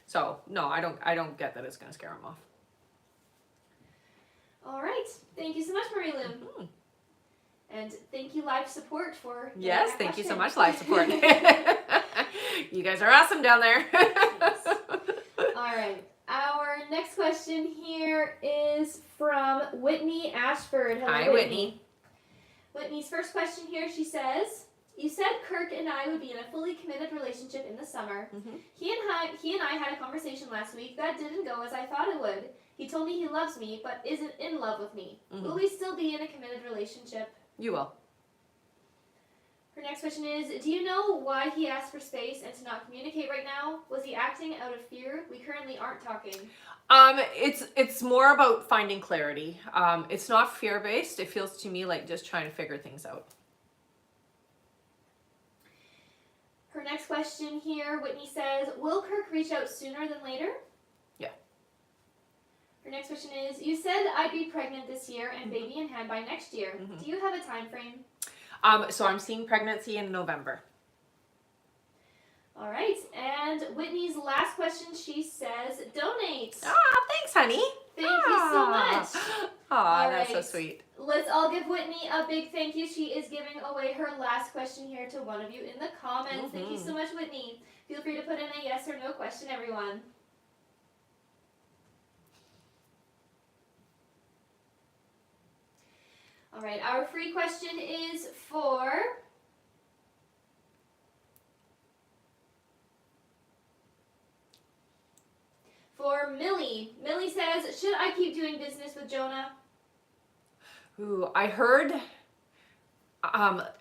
So no, I don't get that it's going to scare him off. All right. Thank you so much, Marie Lynn. Mm-hmm. And thank you, Live Support, for Yes, that thank you so question. much, Live Support. You guys are awesome down there. Yes. All right. Our next question here is from Whitney Ashford. Hello, Hi, Whitney. Whitney's first question here, she says, you said Kirk and I would be in a fully committed relationship in the summer. Mm-hmm. He and I had a conversation last week that didn't go as I thought it would. He told me he loves me, but isn't in love with me. Mm-hmm. Will we still be in a committed relationship? You will. Her next question is, do you know why he asked for space and to not communicate right now? Was he acting out of fear? We currently aren't talking. It's more about finding clarity. It's not fear-based. It feels to me like just trying to figure things out. Her next question here, Whitney says, will Kirk reach out sooner than later? Yeah. Her next question is, you said I'd be pregnant this year and baby in hand by next year. Mm-hmm. Do you have a time frame? So I'm seeing pregnancy in November. All right. And Whitney's last question, she says, donate. Thanks, honey. Thank you so much. All That's so right. sweet. Let's all give Whitney a big thank you. She is giving away her last question here to one of you in the comments. Mm-hmm. Thank you so much, Whitney. Feel free to put in a yes or no question, everyone. All right, our free question is for For Millie. Millie says, should I keep doing business with Jonah? Ooh, I heard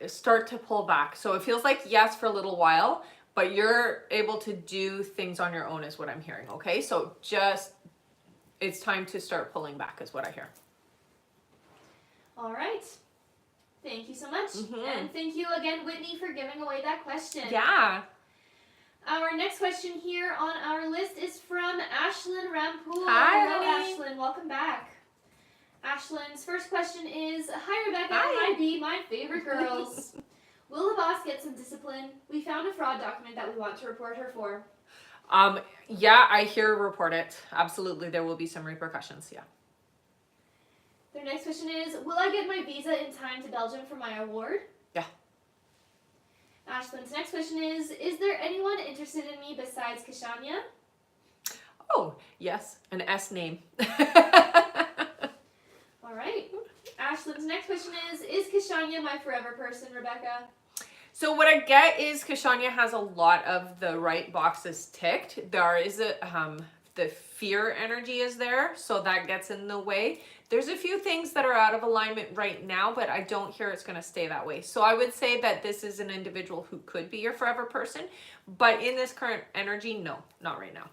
start to pull back. So it feels like yes for a little while, but you're able to do things on your own is what I'm hearing, okay? So just, it's time to start pulling back is what I hear. All right. Thank you so much. Mhm. And thank you again, Whitney, for giving away that question. Yeah. Our next question here on our list is from Ashlyn Rampool. Hi, Hello, honey. Ashlyn. Welcome back. Ashlyn's first question is, hi, Rebecca. Hi. Hi, B, my favorite girls. Will the boss get some discipline? We found a fraud document that we want to report her for. Yeah, I hear report it. Absolutely, there will be some repercussions, yeah. Their next question is, will I get my visa in time to Belgium for my award? Yeah. Ashlyn's next question is there anyone interested in me besides Kashania? Oh, yes, an S name. All right. Ashlyn's next question is Kashania my forever person, Rebecca? So what I get is Kashania has a lot of the right boxes ticked. There is the fear energy is there, so that gets in the way. There's a few things that are out of alignment right now, but I don't hear it's going to stay that way. So I would say that this is an individual who could be your forever person, but in this current energy, no, not right now.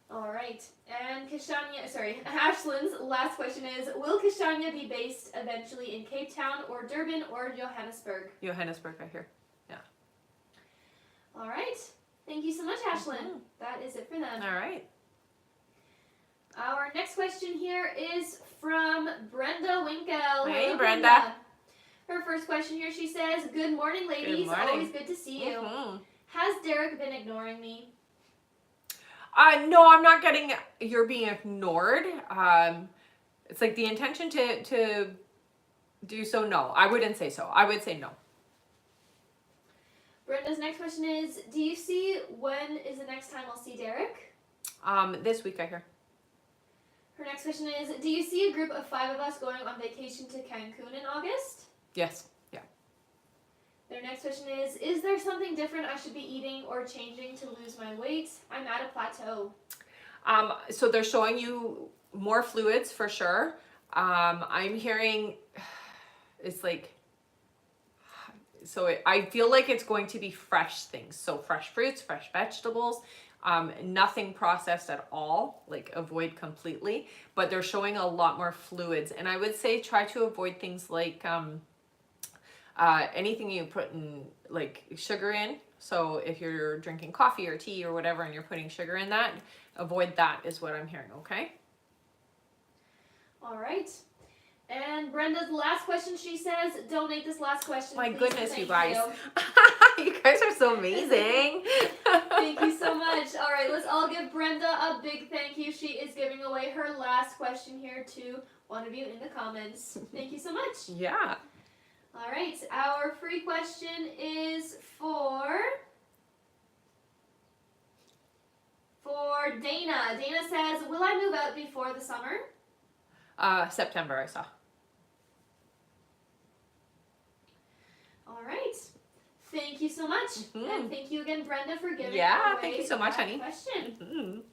All right. And Ashlyn's last question is, will Kashania be based eventually in Cape Town or Durban or Johannesburg? Johannesburg, I hear. Yeah. All right. Thank you so much, Ashlyn. That is it for them. All right. Our next question here is from Brenda Winkle. Hey, Hello, Brenda. Her first question here, she says, good morning, ladies. Good morning. Always good to see you. Has Derek been ignoring me? No, I'm not getting you're being ignored. It's like the intention to do so. No, I wouldn't say so. I would say no. Brenda's next question is, do you see when is the next time I'll see Derek? This week I hear. Her next question is, do you see a group of 5 of us going on vacation to Cancun in August? Yes. Yeah. Their next question is there something different I should be eating or changing to lose my weight? I'm at a plateau. So they're showing you more fluids for sure. I'm hearing it's like, I feel like it's going to be fresh things. So fresh fruits, fresh vegetables, nothing processed at all, like avoid completely, but they're showing a lot more fluids. And I would say try to avoid things like, anything you put in like sugar in. So if you're drinking coffee or tea or whatever and you're putting sugar in that, avoid that is what I'm hearing, okay? All right. And Brenda's last question, she says, donate this last question. My please. goodness, Thank you guys. You. You guys are so amazing. Thank you so much. All right, let's all give Brenda a big thank you. She is giving away her last question here to one of you in the comments. Thank you so much. Yeah. All right, our free question is for Dana. Dana says, will I move out before the summer? September, I saw. All right. Thank you so much. And thank you again, Brenda, for giving away thank you so much, that honey. question.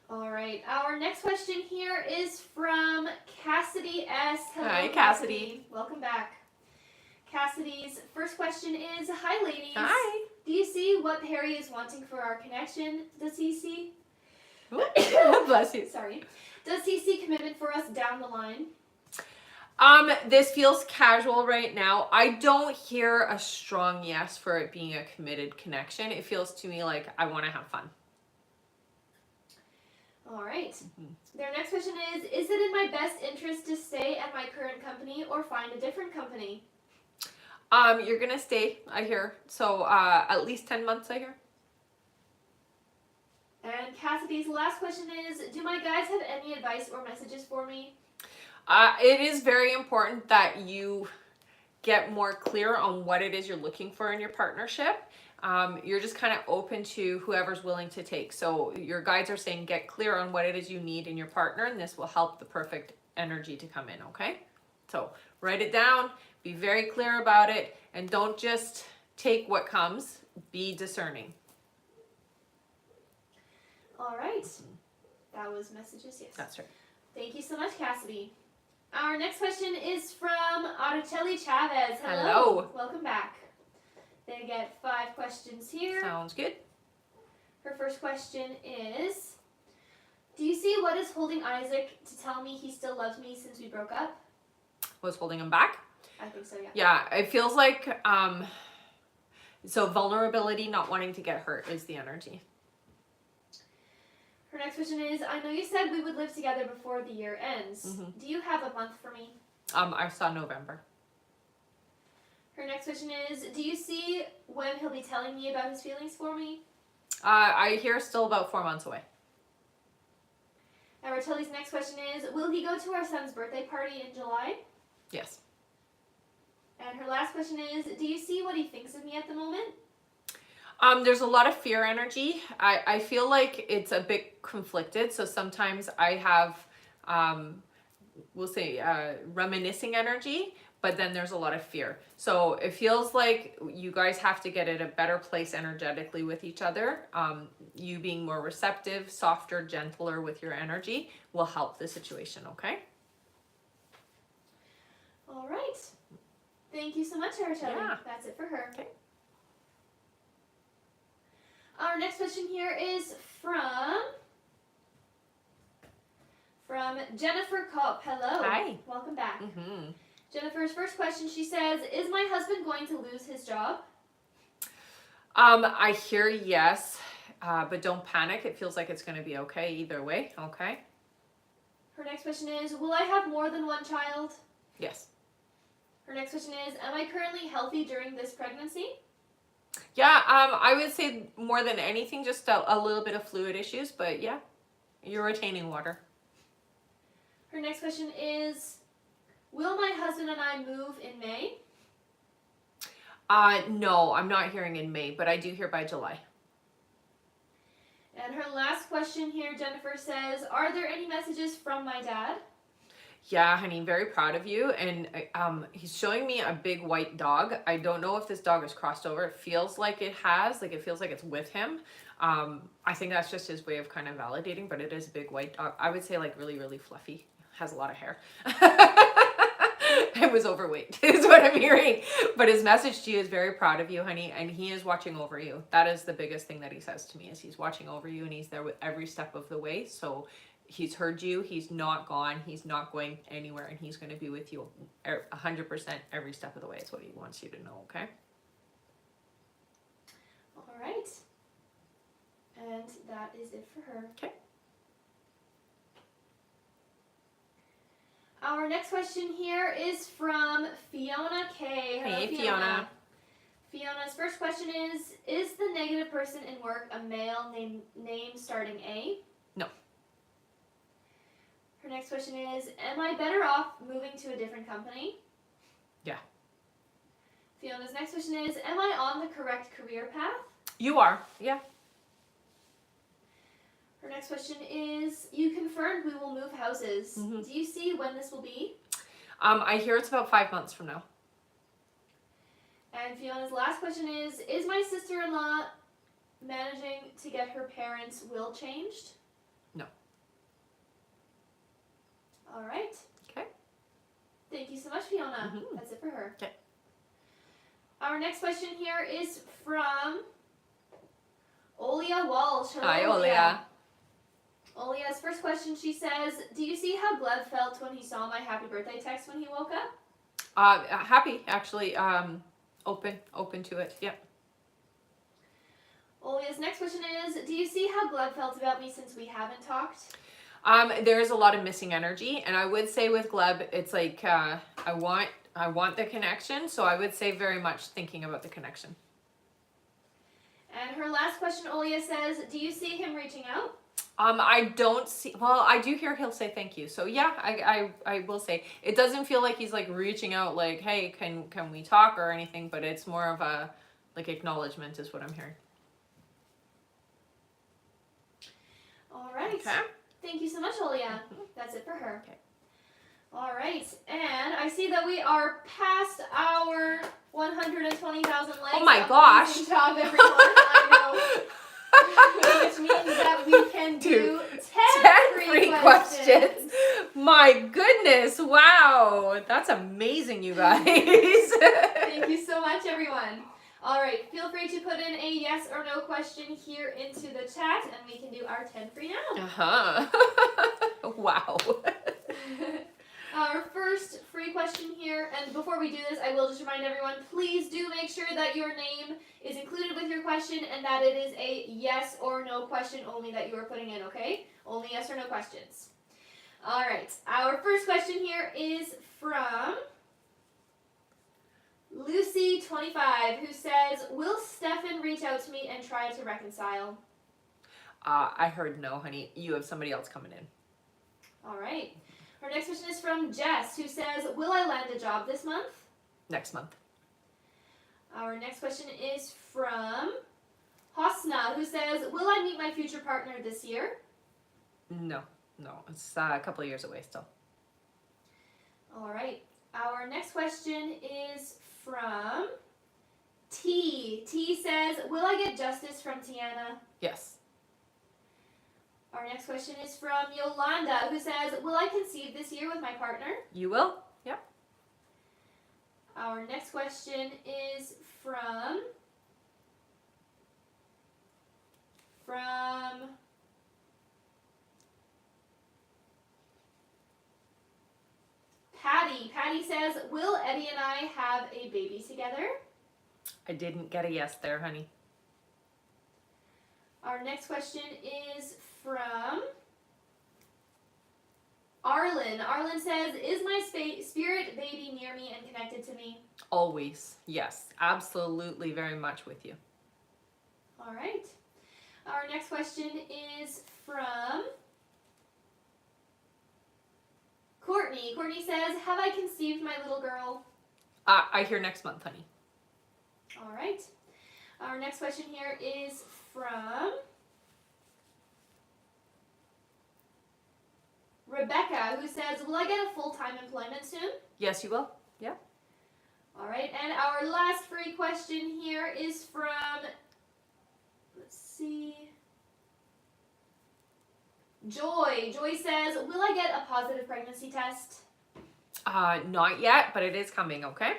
All right. Our next question here is from Cassidy S. Hello, Hi, Cassidy. Welcome back. Cassidy's first question is, hi, ladies. Hi. Do you see what Perry is wanting for our connection? Does he see? Bless you. Sorry. Does he see commitment for us down the line? This feels casual right now. I don't hear a strong yes for it being a committed connection. It feels to me like I want to have fun. All right. Their next question is it in my best interest to stay at my current company or find a different company? You're gonna stay, I hear. So, at least 10 months, I hear. And Cassidy's last question is, do my guys have any advice or messages for me? It is very important that you get more clear on what it is you're looking for in your partnership. You're just kind of open to whoever's willing to take. So your guides are saying get clear on what it is you need in your partner, and this will help the perfect energy to come in, okay? So write it down, be very clear about it, and don't just take what comes, be discerning. All right. That was messages, yes. That's right. Thank you so much, Cassidy. Our next question is from Araceli Chavez. Hello. Welcome back. They get 5 questions here. Sounds good. Her first question is, do you see what is holding Isaac to tell me he still loves me since we broke up? What's holding him back? I think so, yeah. Yeah, it feels like, so vulnerability, not wanting to get hurt is the energy. Her next question is, I know you said we would live together before the year ends. Mm-hmm. Do you have a month for me? I saw November. Her next question is, do you see when he'll be telling me about his feelings for me? I hear still about 4 months away. And Ratelli's next question is, will he go to our son's birthday party in July? Yes. And her last question is, do you see what he thinks of me at the moment? There's a lot of fear energy. I feel like it's a bit conflicted. So sometimes I have, we'll say, reminiscing energy, but then there's a lot of fear. So it feels like you guys have to get at a better place energetically with each other. You being more receptive, softer, gentler with your energy will help the situation, okay? All right. Thank you so much, Araceli. Yeah. That's it for her. Okay. Our next question here is from Jennifer Kopp. Hello. Hi. Welcome back. Mm-hmm. Jennifer's first question, she says, is my husband going to lose his job? I hear yes, but don't panic. It feels like it's going to be okay either way, okay? Her next question is, will I have more than one child? Yes. Her next question is, am I currently healthy during this pregnancy? Yeah, I would say more than anything, just a little bit of fluid issues, but yeah, you're retaining water. Her next question is, will my husband and I move in May? No, I'm not hearing in May, but I do hear by July. And her last question here, Jennifer says, are there any messages from my dad? Yeah, honey, very proud of you. And he's showing me a big white dog. I don't know if this dog has crossed over. It feels like it has, like it feels like it's with him. I think that's just his way of kind of validating, but it is a big white dog. I would say like really, really fluffy. Has a lot of hair. It was overweight is what I'm hearing. But his message to you is very proud of you, honey, and he is watching over you. That is the biggest thing that he says to me, is he's watching over you and he's there with every step of the way. So he's heard you, he's not gone, he's not going anywhere, and he's going to be with you 100% every step of the way. It's what he wants you to know, okay? All right. And that is it for her. Okay. Our next question here is from Fiona K. Hello, Hey, Fiona. Fiona's first question is the negative person in work a male name starting A? No. Her next question is, am I better off moving to a different company? Yeah. Fiona's next question is, am I on the correct career path? You are, yeah. Her next question is, you confirmed we will move houses. Mm-hmm. Do you see when this will be? I hear it's about 5 months from now. And Fiona's last question is my sister-in-law managing to get her parents' will changed? No. All right. Okay. Thank you so much, Fiona. Mm-hmm. That's it for her. Okay. Our next question here is from Olia Walsh. Hello, Hi, Olia. Olia's first question, she says, do you see how Gleb felt when he saw my happy birthday text when he woke up? Happy, actually. Open to it. Yeah. Olia's next question is, do you see how Gleb felt about me since we haven't talked? There is a lot of missing energy, and I would say with Gleb, it's like I want the connection, so I would say very much thinking about the connection. And her last question, Olia says, do you see him reaching out? I don't see. Well, I do hear he'll say thank you. So yeah, I will say it doesn't feel like he's like reaching out, like, hey, can we talk or anything? But it's more of a like acknowledgement is what I'm hearing. All right. Okay. Thank you so much, Olia. That's it for her. Okay. All right, and I see that we are past our 100 120,000 likes. Oh my gosh. Amazing job, everyone. I know. Which means that we can do 10 free questions. My goodness, wow. That's amazing, you guys. Thank you so much, everyone. All right, feel free to put in a yes or no question here into the chat, and we can do our 10 free now. Uh-huh. Wow. Our first free question here, and before we do this, I will just remind everyone, please do make sure that your name is included with your question and that it is a yes or no question only that you are putting in, okay? Only yes or no questions. All right, our first question here is from Lucy25, who says, will Stefan reach out to me and try to reconcile? I heard no, honey. You have somebody else coming in. All right. Our next question is from Jess, who says, will I land a job this month? Next month. Our next question is from Hosna, who says, will I meet my future partner this year? No. It's a couple of years away still. All right. Our next question is from T. T says, will I get justice from Tiana? Yes. Our next question is from Yolanda, who says, will I conceive this year with my partner? You will? Yep. Our next question is from Patty. Patty says, will Eddie and I have a baby together? I didn't get a yes there, honey. Our next question is from Arlen. Arlen says, is my spirit baby near me and connected to me? Always. Yes. Absolutely. Very much with you. All right. Our next question is from Courtney. Courtney says, have I conceived my little girl? I hear next month, honey. All right. Our next question here is from Rebecca, who says, will I get a full-time employment soon? Yes, you will. Yeah. All right. And our last free question here is from, let's see, Joy. Joy says, will I get a positive pregnancy test? Not yet, but it is coming, okay?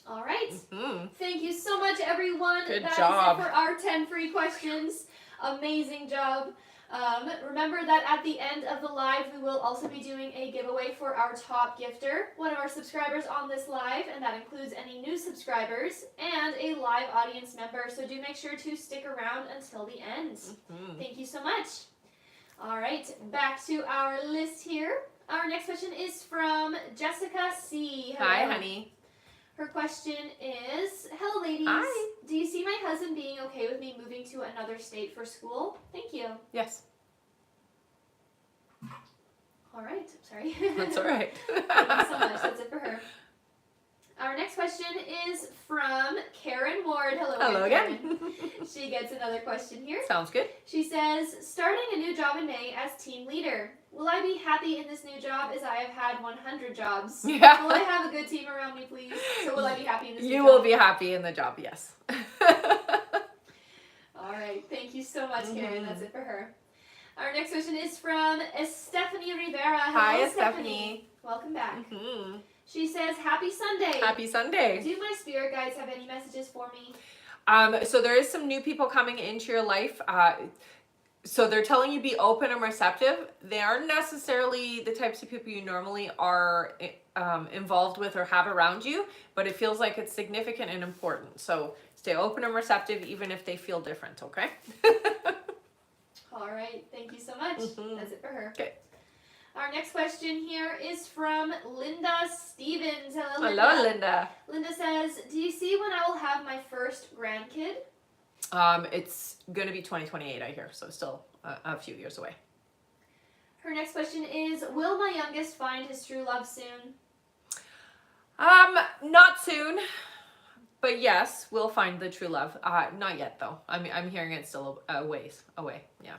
All right. Mm-hmm. Thank you so much, everyone. Good That job. is it for our 10 free questions. Amazing job. Remember that at the end of the live, we will also be doing a giveaway for our top gifter, one of our subscribers on this live, and that includes any new subscribers and a live audience member. So do make sure to stick around until the end. Mm-hmm. Thank you so much. All right, back to our list here. Our next question is from Jessica C. Hello. Hi, honey. Her question is, hello ladies. Hi. Do you see my husband being okay with me moving to another state for school? Thank you. Yes. All right, sorry. That's all right. Thank you so much. That's it for her. Our next question is from Karen Ward. Hello again. again. Karen. She gets another question here. Sounds good. She says, starting a new job in May as team leader. Will I be happy in this new job as I have had 100 jobs? Yeah. Will I have a good team around me, please? So will I be happy in this new job? You will be happy in the job, yes. All right. Thank you so much, Karen. Mm-hmm. That's it for her. Our next question is from Stephanie Rivera. Hi, Hello, Stephanie. Welcome back. Mm-hmm. She says, happy Sunday. Happy Sunday. Do my spirit guides have any messages for me? So there is some new people coming into your life. So they're telling you be open and receptive. They aren't necessarily the types of people you normally are involved with or have around you, but it feels like it's significant and important. So stay open and receptive even if they feel different, okay? All right. Thank you so much. Mm-hmm. That's it for her. Okay. Our next question here is from Linda Stevens. Hello, Linda. Hello, Linda. Linda says, do you see when I will have my first grandkid? It's going to be 2028, I hear, so still a few years away. Her next question is, will my youngest find his true love soon? Not soon, but yes, we'll find the true love. Not yet, though. I'm hearing it's still a ways away, yeah.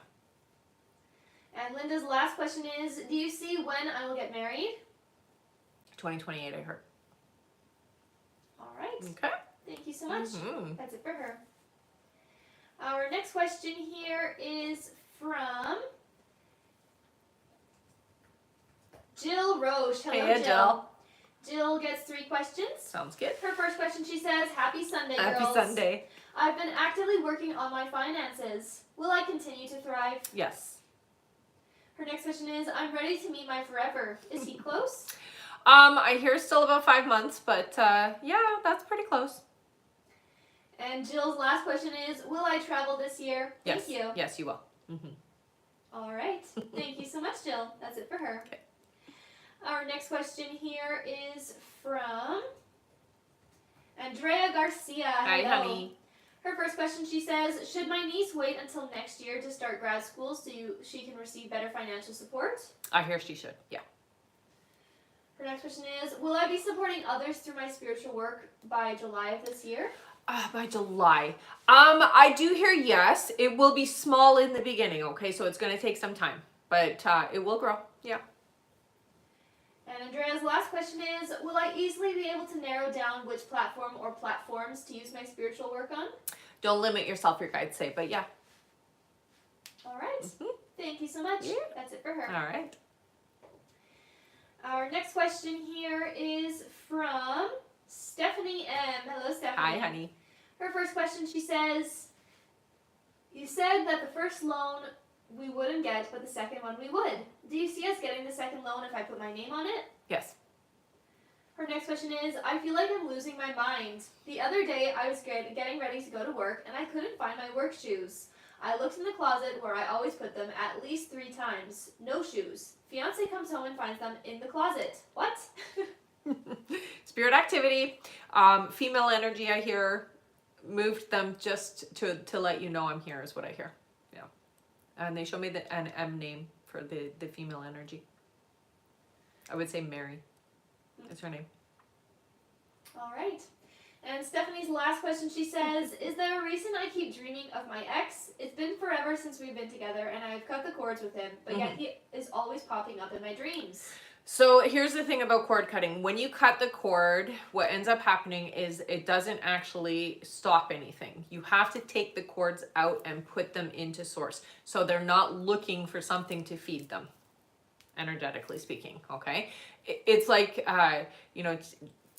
And Linda's last question is, do you see when I will get married? 2028, I heard. All right. Okay. so much. Mm-hmm. That's it for her. Our next question here is from Jill Roche. Hello, Hey, Jill. Jill gets 3 questions. Sounds good. Her first question, she says, Happy Sunday, girls. Happy Sunday. I've been actively working on my finances. Will I continue to thrive? Yes. Her next question is, I'm ready to meet my forever. Is he close? I hear still about 5 months, but yeah, that's pretty close. And Jill's last question is, will I travel this year? Yes. Thank you. Yes, you will. Mm-hmm. All right. Thank you so much, Jill. That's it for her. Okay. Our next question here is from Andrea Garcia. Hi, Hello. honey. Her first question, she says, should my niece wait until next year to start grad school so she can receive better financial support? I hear she should. Yeah. Her next question is, will I be supporting others through my spiritual work by July of this year? By July. I do hear yes. It will be small in the beginning, okay? So it's going to take some time, but it will grow. Yeah. And Andrea's last question is, will I easily be able to narrow down which platform or platforms to use my spiritual work on? Don't limit yourself, your guides say, but yeah. All right. Mm-hmm. Thank you so much. Yeah. That's it for her. All right. Our next question here is from Stephanie M. Hello, Stephanie. Hi, honey. Her first question, she says, you said that the first loan we wouldn't get, but the second one we would. Do you see us getting the second loan if I put my name on it? Yes. Her next question is, I feel like I'm losing my mind. The other day I was getting ready to go to work and I couldn't find my work shoes. I looked in the closet where I always put them at least 3 times. No shoes. Fiance comes home and finds them in the closet. What? Spirit activity. Female energy, I hear. Moved them just to let you know I'm here is what I hear. Yeah. And they show me an M name for the female energy. I would say Mary. That's her name. All right. And Stephanie's last question, she says, is there a reason I keep dreaming of my ex? It's been forever since we've been together and I've cut the cords with him, but yet he is always popping up in my dreams. So here's the thing about cord cutting. When you cut the cord, what ends up happening is it doesn't actually stop anything. You have to take the cords out and put them into source. So they're not looking for something to feed them, energetically speaking, okay? It's like,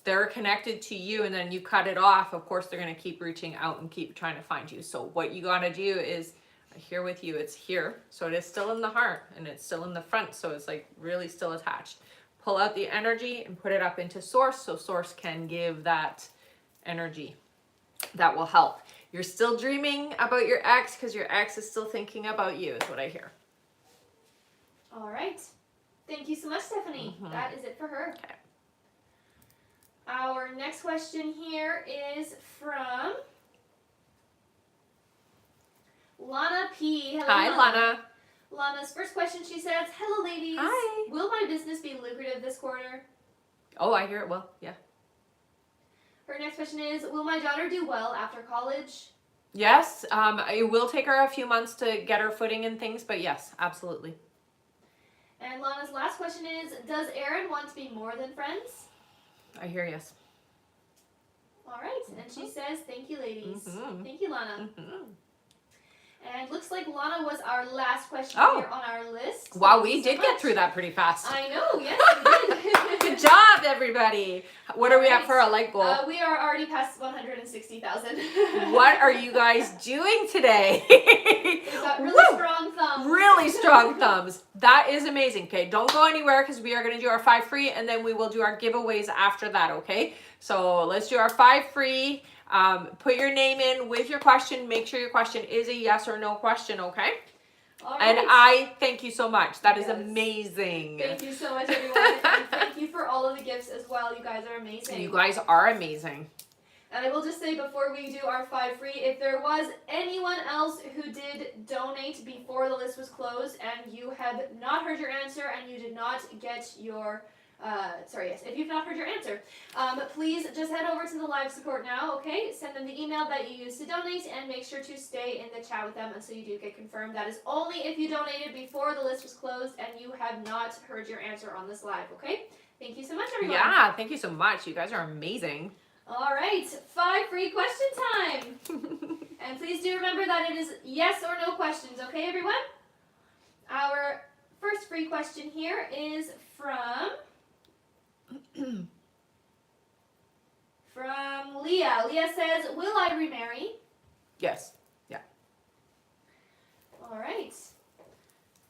they're connected to you and then you cut it off. Of course, they're going to keep reaching out and keep trying to find you. So what you got to do is, here with you, it's here, so it is still in the heart and it's still in the front, so it's like really still attached. Pull out the energy and put it up into source so source can give that energy that will help. You're still dreaming about your ex because your ex is still thinking about you is what I hear. All right. Thank you so much, Stephanie. That is it for her. Okay. Our next question here is from Lana P. Hello, Hi, Lana. Lana's first question, she says, hello, ladies. Hi. Will my business be lucrative this quarter? Oh, I hear it well. Yeah. Her next question is, will my daughter do well after college? Yes. It will take her a few months to get her footing and things, but yes, absolutely. And Lana's last question is, does Erin want to be more than friends? I hear yes. All right. And she says, thank you, ladies. Thank you, Lana. And looks like Lana was our last question here on our list. Wow, we did get through that pretty fast. I know, yes, we did. Good job, everybody. What are we at for a light goal? We are already past 160,000. What are you guys doing today? We've got really strong thumbs. Really strong thumbs. That is amazing. Okay, don't go anywhere because we are going to do our 5 free and then we will do our giveaways after that, okay? So let's do our 5 free. Put your name in with your question. Make sure your question is a yes or no question, okay? All right. And I thank you so much. That is amazing. Thank you so much, everyone. And thank you for all of the gifts as well. You guys are amazing. You guys are amazing. And I will just say before we do our 5 free, if there was anyone else who did donate before the list was closed and you have not heard your answer and you did not get your if you've not heard your answer, please just head over to the live support now, okay? Send them the email that you used to donate and make sure to stay in the chat with them until you do get confirmed. That is only if you donated before the list was closed and you have not heard your answer on this live, okay? Thank you so much, everyone. Yeah, thank you so much. You guys are amazing. All right, 5 free question time. And please do remember that it is yes or no questions, okay, everyone? Our first free question here is from Leah. Leah says, will I remarry? Yes. All right.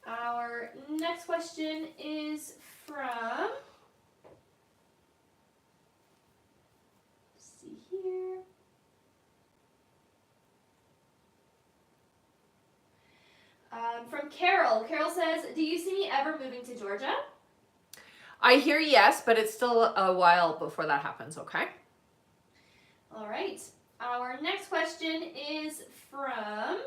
Our next question is from, let's see here. From Carol. Carol says, do you see me ever moving to Georgia? I hear yes, but it's still a while before that happens, okay? All right. Our next question is from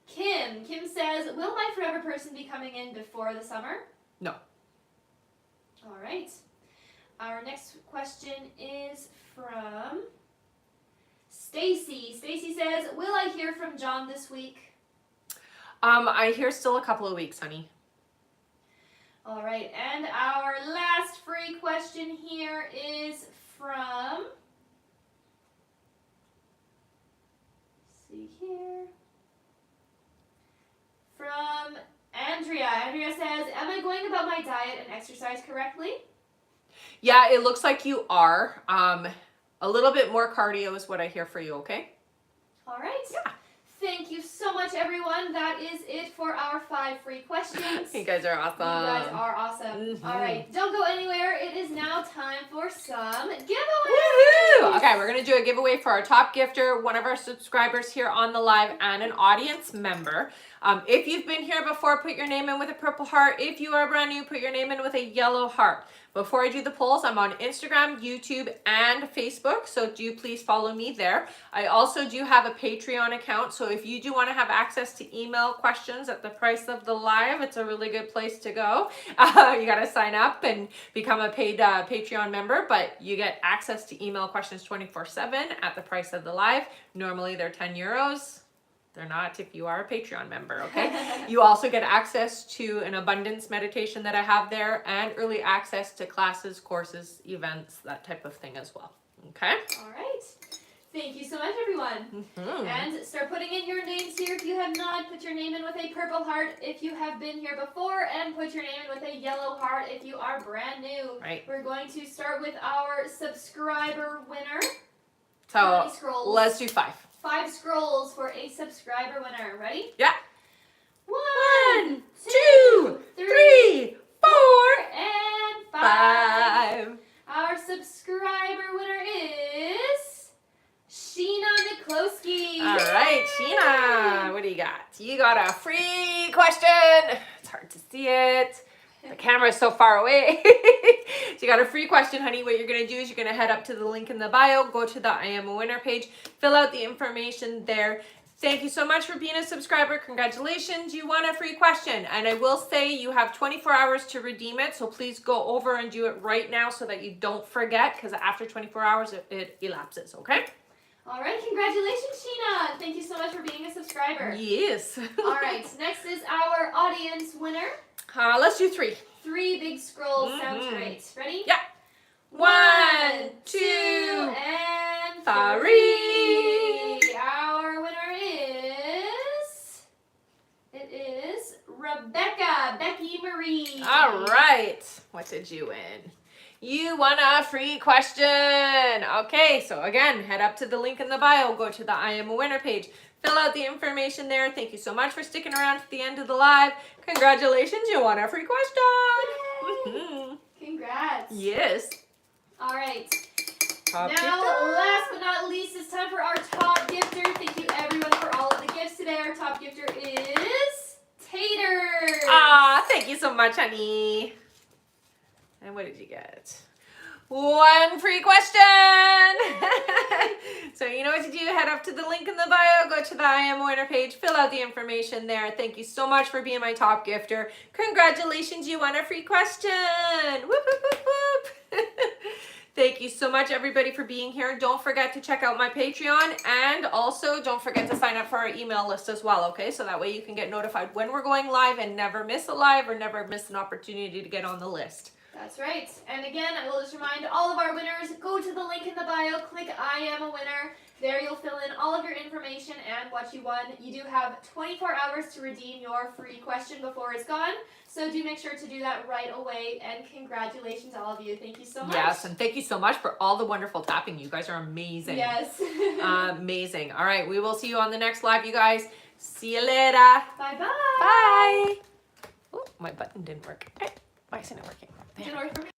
Kim. Kim says, will my forever person be coming in before the summer? No. All right. Our next question is from Stacy. Stacy says, will I hear from John this week? I hear still a couple of weeks, honey. All right. And our last free question here is from, let's see here, from Andrea. Andrea says, am I going about my diet and exercise correctly? Yeah, it looks like you are. A little bit more cardio is what I hear for you, okay? All right. Yeah. Thank you so much, everyone. That is it for our 5 free questions. You guys are awesome. You guys are awesome. Mhm. All right, don't go anywhere. It is now time for some giveaways. Woohoo! Okay, we're going to do a giveaway for our top gifter, one of our subscribers here on the live, and an audience member. If you've been here before, put your name in with a purple heart. If you are brand new, put your name in with a yellow heart. Before I do the polls, I'm on Instagram, YouTube, and Facebook, so do please follow me there. I also do have a Patreon account, so if you do want to have access to email questions at the price of the live, it's a really good place to go. You got to sign up and become a paid Patreon member, but you get access to email questions 24/7 at the price of the live. Normally they're 10 euros. They're not if you are a Patreon member, okay? You also get access to an abundance meditation that I have there and early access to classes, courses, events, that type of thing as well, okay? All right. Thank you so much, everyone. Mm-hmm. And start putting in your names here if you have not. Put your name in with a purple heart if you have been here before, and put your name in with a yellow heart if you are brand new. Right. We're going to start with our subscriber winner. So How many scrolls? let's do 5. 5 scrolls for a subscriber winner. Ready? Yeah. 1, 2, 3, 4, and 5. Our subscriber winner is Sheena Miklowski. All right, Sheena, what do you got? You got a free question. It's hard to see it. The camera is so far away. So you got a free question, honey. What you're going to do is you're going to head up to the link in the bio, go to the I Am a Winner page, fill out the information there. Thank you so much for being a subscriber. Congratulations. You won a free question. And I will say you have 24 hours to redeem it. So please go over and do it right now so that you don't forget, because after 24 hours, it elapses, okay? All right, congratulations, Sheena. Thank you so much for being a subscriber. Yes. All right, next is our audience winner. Let's do 3. 3 big scrolls sounds great. Ready? Yeah. 1, 2, and 3. Our winner is Rebecca, Becky Marie. All right. What did you win? You won a free question. Okay, so again, head up to the link in the bio, go to the I Am a Winner page, fill out the information there. Thank you so much for sticking around to the end of the live. Congratulations, you won a free question. Congrats. Yes. All right. Top Now, gifter. last but not least, it's time for our top gifter. Thank you, everyone, for all of the gifts today. Our top gifter is Tater. Thank you so much, honey. And what did you get? 1 free question. So you know what to do. Head up to the link in the bio, go to the I Am a Winner page, fill out the information there. Thank you so much for being my top gifter. Congratulations, you won a free question. Whoop, whoop, whoop, whoop. Thank you so much, everybody, for being here. Don't forget to check out my Patreon, and also don't forget to sign up for our email list as well, okay? So that way you can get notified when we're going live and never miss a live or never miss an opportunity to get on the list. That's right. And again, I will just remind all of our winners, go to the link in the bio, click I am a winner. There you'll fill in all of your information and what you won. You do have 24 hours to redeem your free question before it's gone. So do make sure to do that right away. And congratulations all of you. Thank you so much. Yes, and thank you so much for all the wonderful tapping. You guys are amazing. Yes. Amazing. All right, we will see you on the next live, you guys. See you later. Bye-bye. Bye. Oh, my button didn't work. Why isn't it working? Didn't work for me.